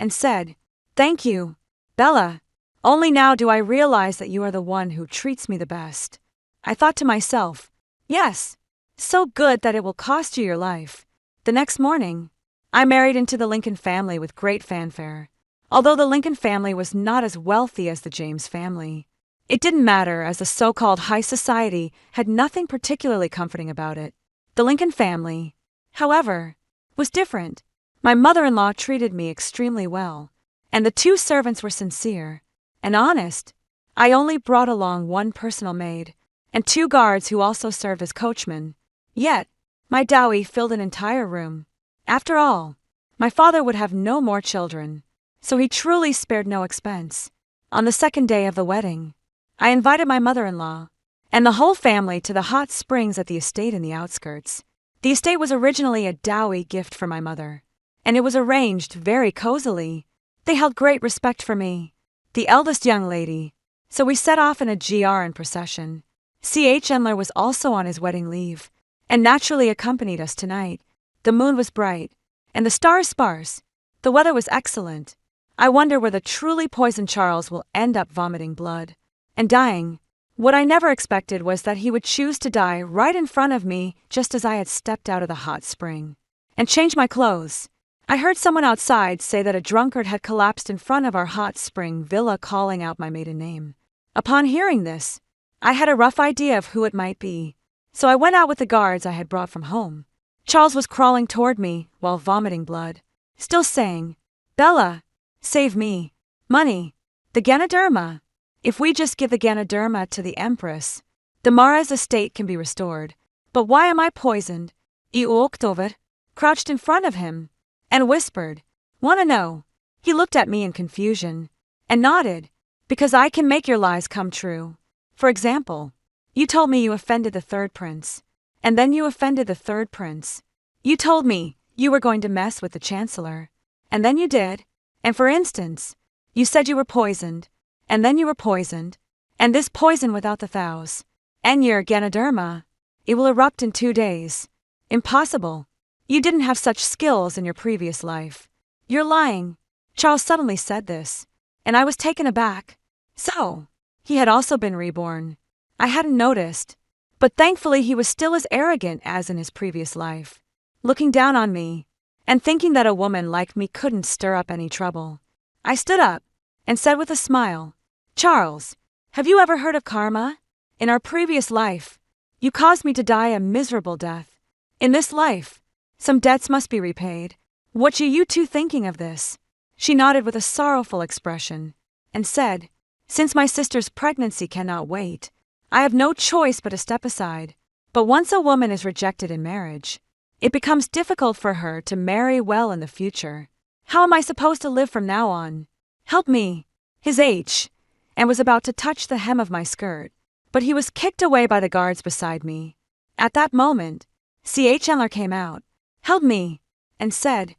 said, "Thank you, Bella. Only now do I realize that you are the one who treats me the best." I thought to myself, yes, so good that it will cost you your life. The next morning, I married into the Lincoln family with great fanfare. Although the Lincoln family was not as wealthy as the James family, it didn't matter, as the so-called high society had nothing particularly comforting about it. The Lincoln family, however, was different. My mother-in-law treated me extremely well, and the 2 servants were sincere and honest. I only brought along 1 personal maid and 2 guards who also served as coachmen. Yet, my dowry filled an entire room. After all, my father would have no more children, so he truly spared no expense. On the 2nd day of the wedding, I invited my mother-in-law and the whole family to the hot springs at the estate in the outskirts. The estate was originally a dowry gift for my mother, and it was arranged very cozily. They held great respect for me, the eldest young lady, so we set off in a GR in procession. C.H. Chandler was also on his wedding leave, and naturally accompanied us tonight. The moon was bright, and the stars sparse. The weather was excellent. I wonder where the truly poisoned Charles will end up vomiting blood and dying. What I never expected was that he would choose to die right in front of me just as I had stepped out of the hot spring and changed my clothes. I heard someone outside say that a drunkard had collapsed in front of our hot spring villa, calling out my maiden name. Upon hearing this, I had a rough idea of who it might be, so I went out with the guards I had brought from home. Charles was crawling toward me while vomiting blood, still saying, "Bella, save me. Money. The Ganoderma. If we just give the Ganoderma to the Empress, the Mara's estate can be restored. But why am I poisoned?" I walked over, crouched in front of him, and whispered, "Wanna know?" He looked at me in confusion and nodded. "Because I can make your lies come true. For example, you told me you offended the 3rd prince, and then you offended the 3rd prince. You told me you were going to mess with the chancellor, and then you did. And for instance, you said you were poisoned, and then you were poisoned, and this poison without the thous, and your Ganoderma, it will erupt in 2 days. Impossible. You didn't have such skills in your previous life. You're lying." Charles suddenly said this, and I was taken aback. So, he had also been reborn. I hadn't noticed, but thankfully he was still as arrogant as in his previous life, looking down on me, and thinking that a woman like me couldn't stir up any trouble. I stood up, and said with a smile, "Charles, have you ever heard of karma? In our previous life, you caused me to die a miserable death. In this life, some debts must be repaid. What are you 2 thinking of this?" She nodded with a sorrowful expression, and said, "Since my sister's pregnancy cannot wait, I have no choice but to step aside. But once a woman is rejected in marriage, it becomes difficult for her to marry well in the future. How am I supposed to live from now on? Help me." His H, and was about to touch the hem of my skirt, but he was kicked away by the guards beside me. At that moment, C.H. Chandler came out, held me, and said,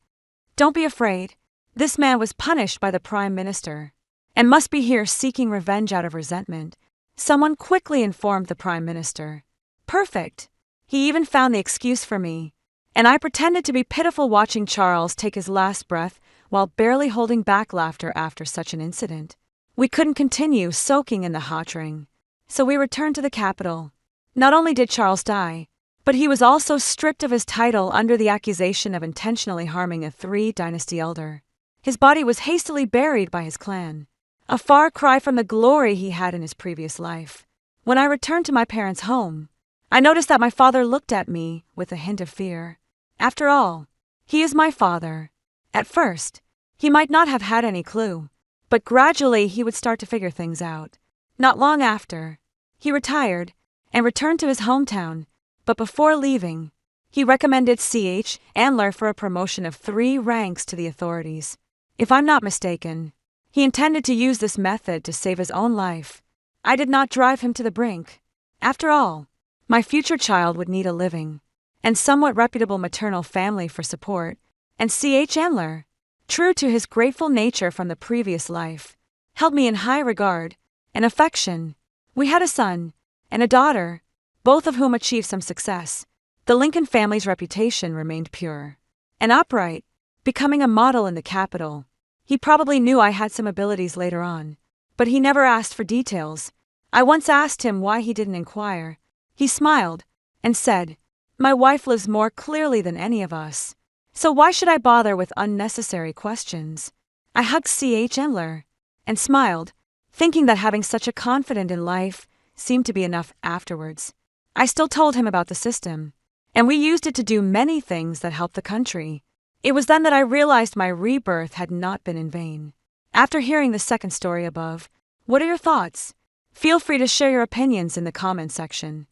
"Don't be afraid. This man was punished by the Prime Minister, and must be here seeking revenge out of resentment." Someone quickly informed the Prime Minister. Perfect. He even found the excuse for me, and I pretended to be pitiful watching Charles take his last breath while barely holding back laughter after such an incident. We couldn't continue soaking in the hot ring, so we returned to the capital. Not only did Charles die, but he was also stripped of his title under the accusation of intentionally harming a 3-dynasty elder. His body was hastily buried by his clan, a far cry from the glory he had in his previous life. When I returned to my parents' home, I noticed that my father looked at me with a hint of fear. After all, he is my father. At first, he might not have had any clue, but gradually he would start to figure things out. Not long after, he retired and returned to his hometown, but before leaving, he recommended C.H. Chandler for a promotion of 3 ranks to the authorities. if I'm not mistaken. He intended to use this method to save his own life. I did not drive him to the brink. After all, my future child would need a living and somewhat reputable maternal family for support, and C.H. Andler, true to his grateful nature from the previous life, held me in high regard and affection. We had a son and a daughter, both of whom achieved some success. The Lincoln family's reputation remained pure and upright, becoming a model in the capital. He probably knew I had some abilities later on, but he never asked for details. I once asked him why he didn't inquire. He smiled and said, "My wife lives more clearly than any of us, so why should I bother with unnecessary questions?" I hugged C.H. Andler and smiled, thinking that having such a confidant in life seemed to be enough afterwards. I still told him about the system, and we used it to do many things that helped the country. It was then that I realized my rebirth had not been in vain. After hearing the second story above, what are your thoughts? Feel free to share your opinions in the comment section.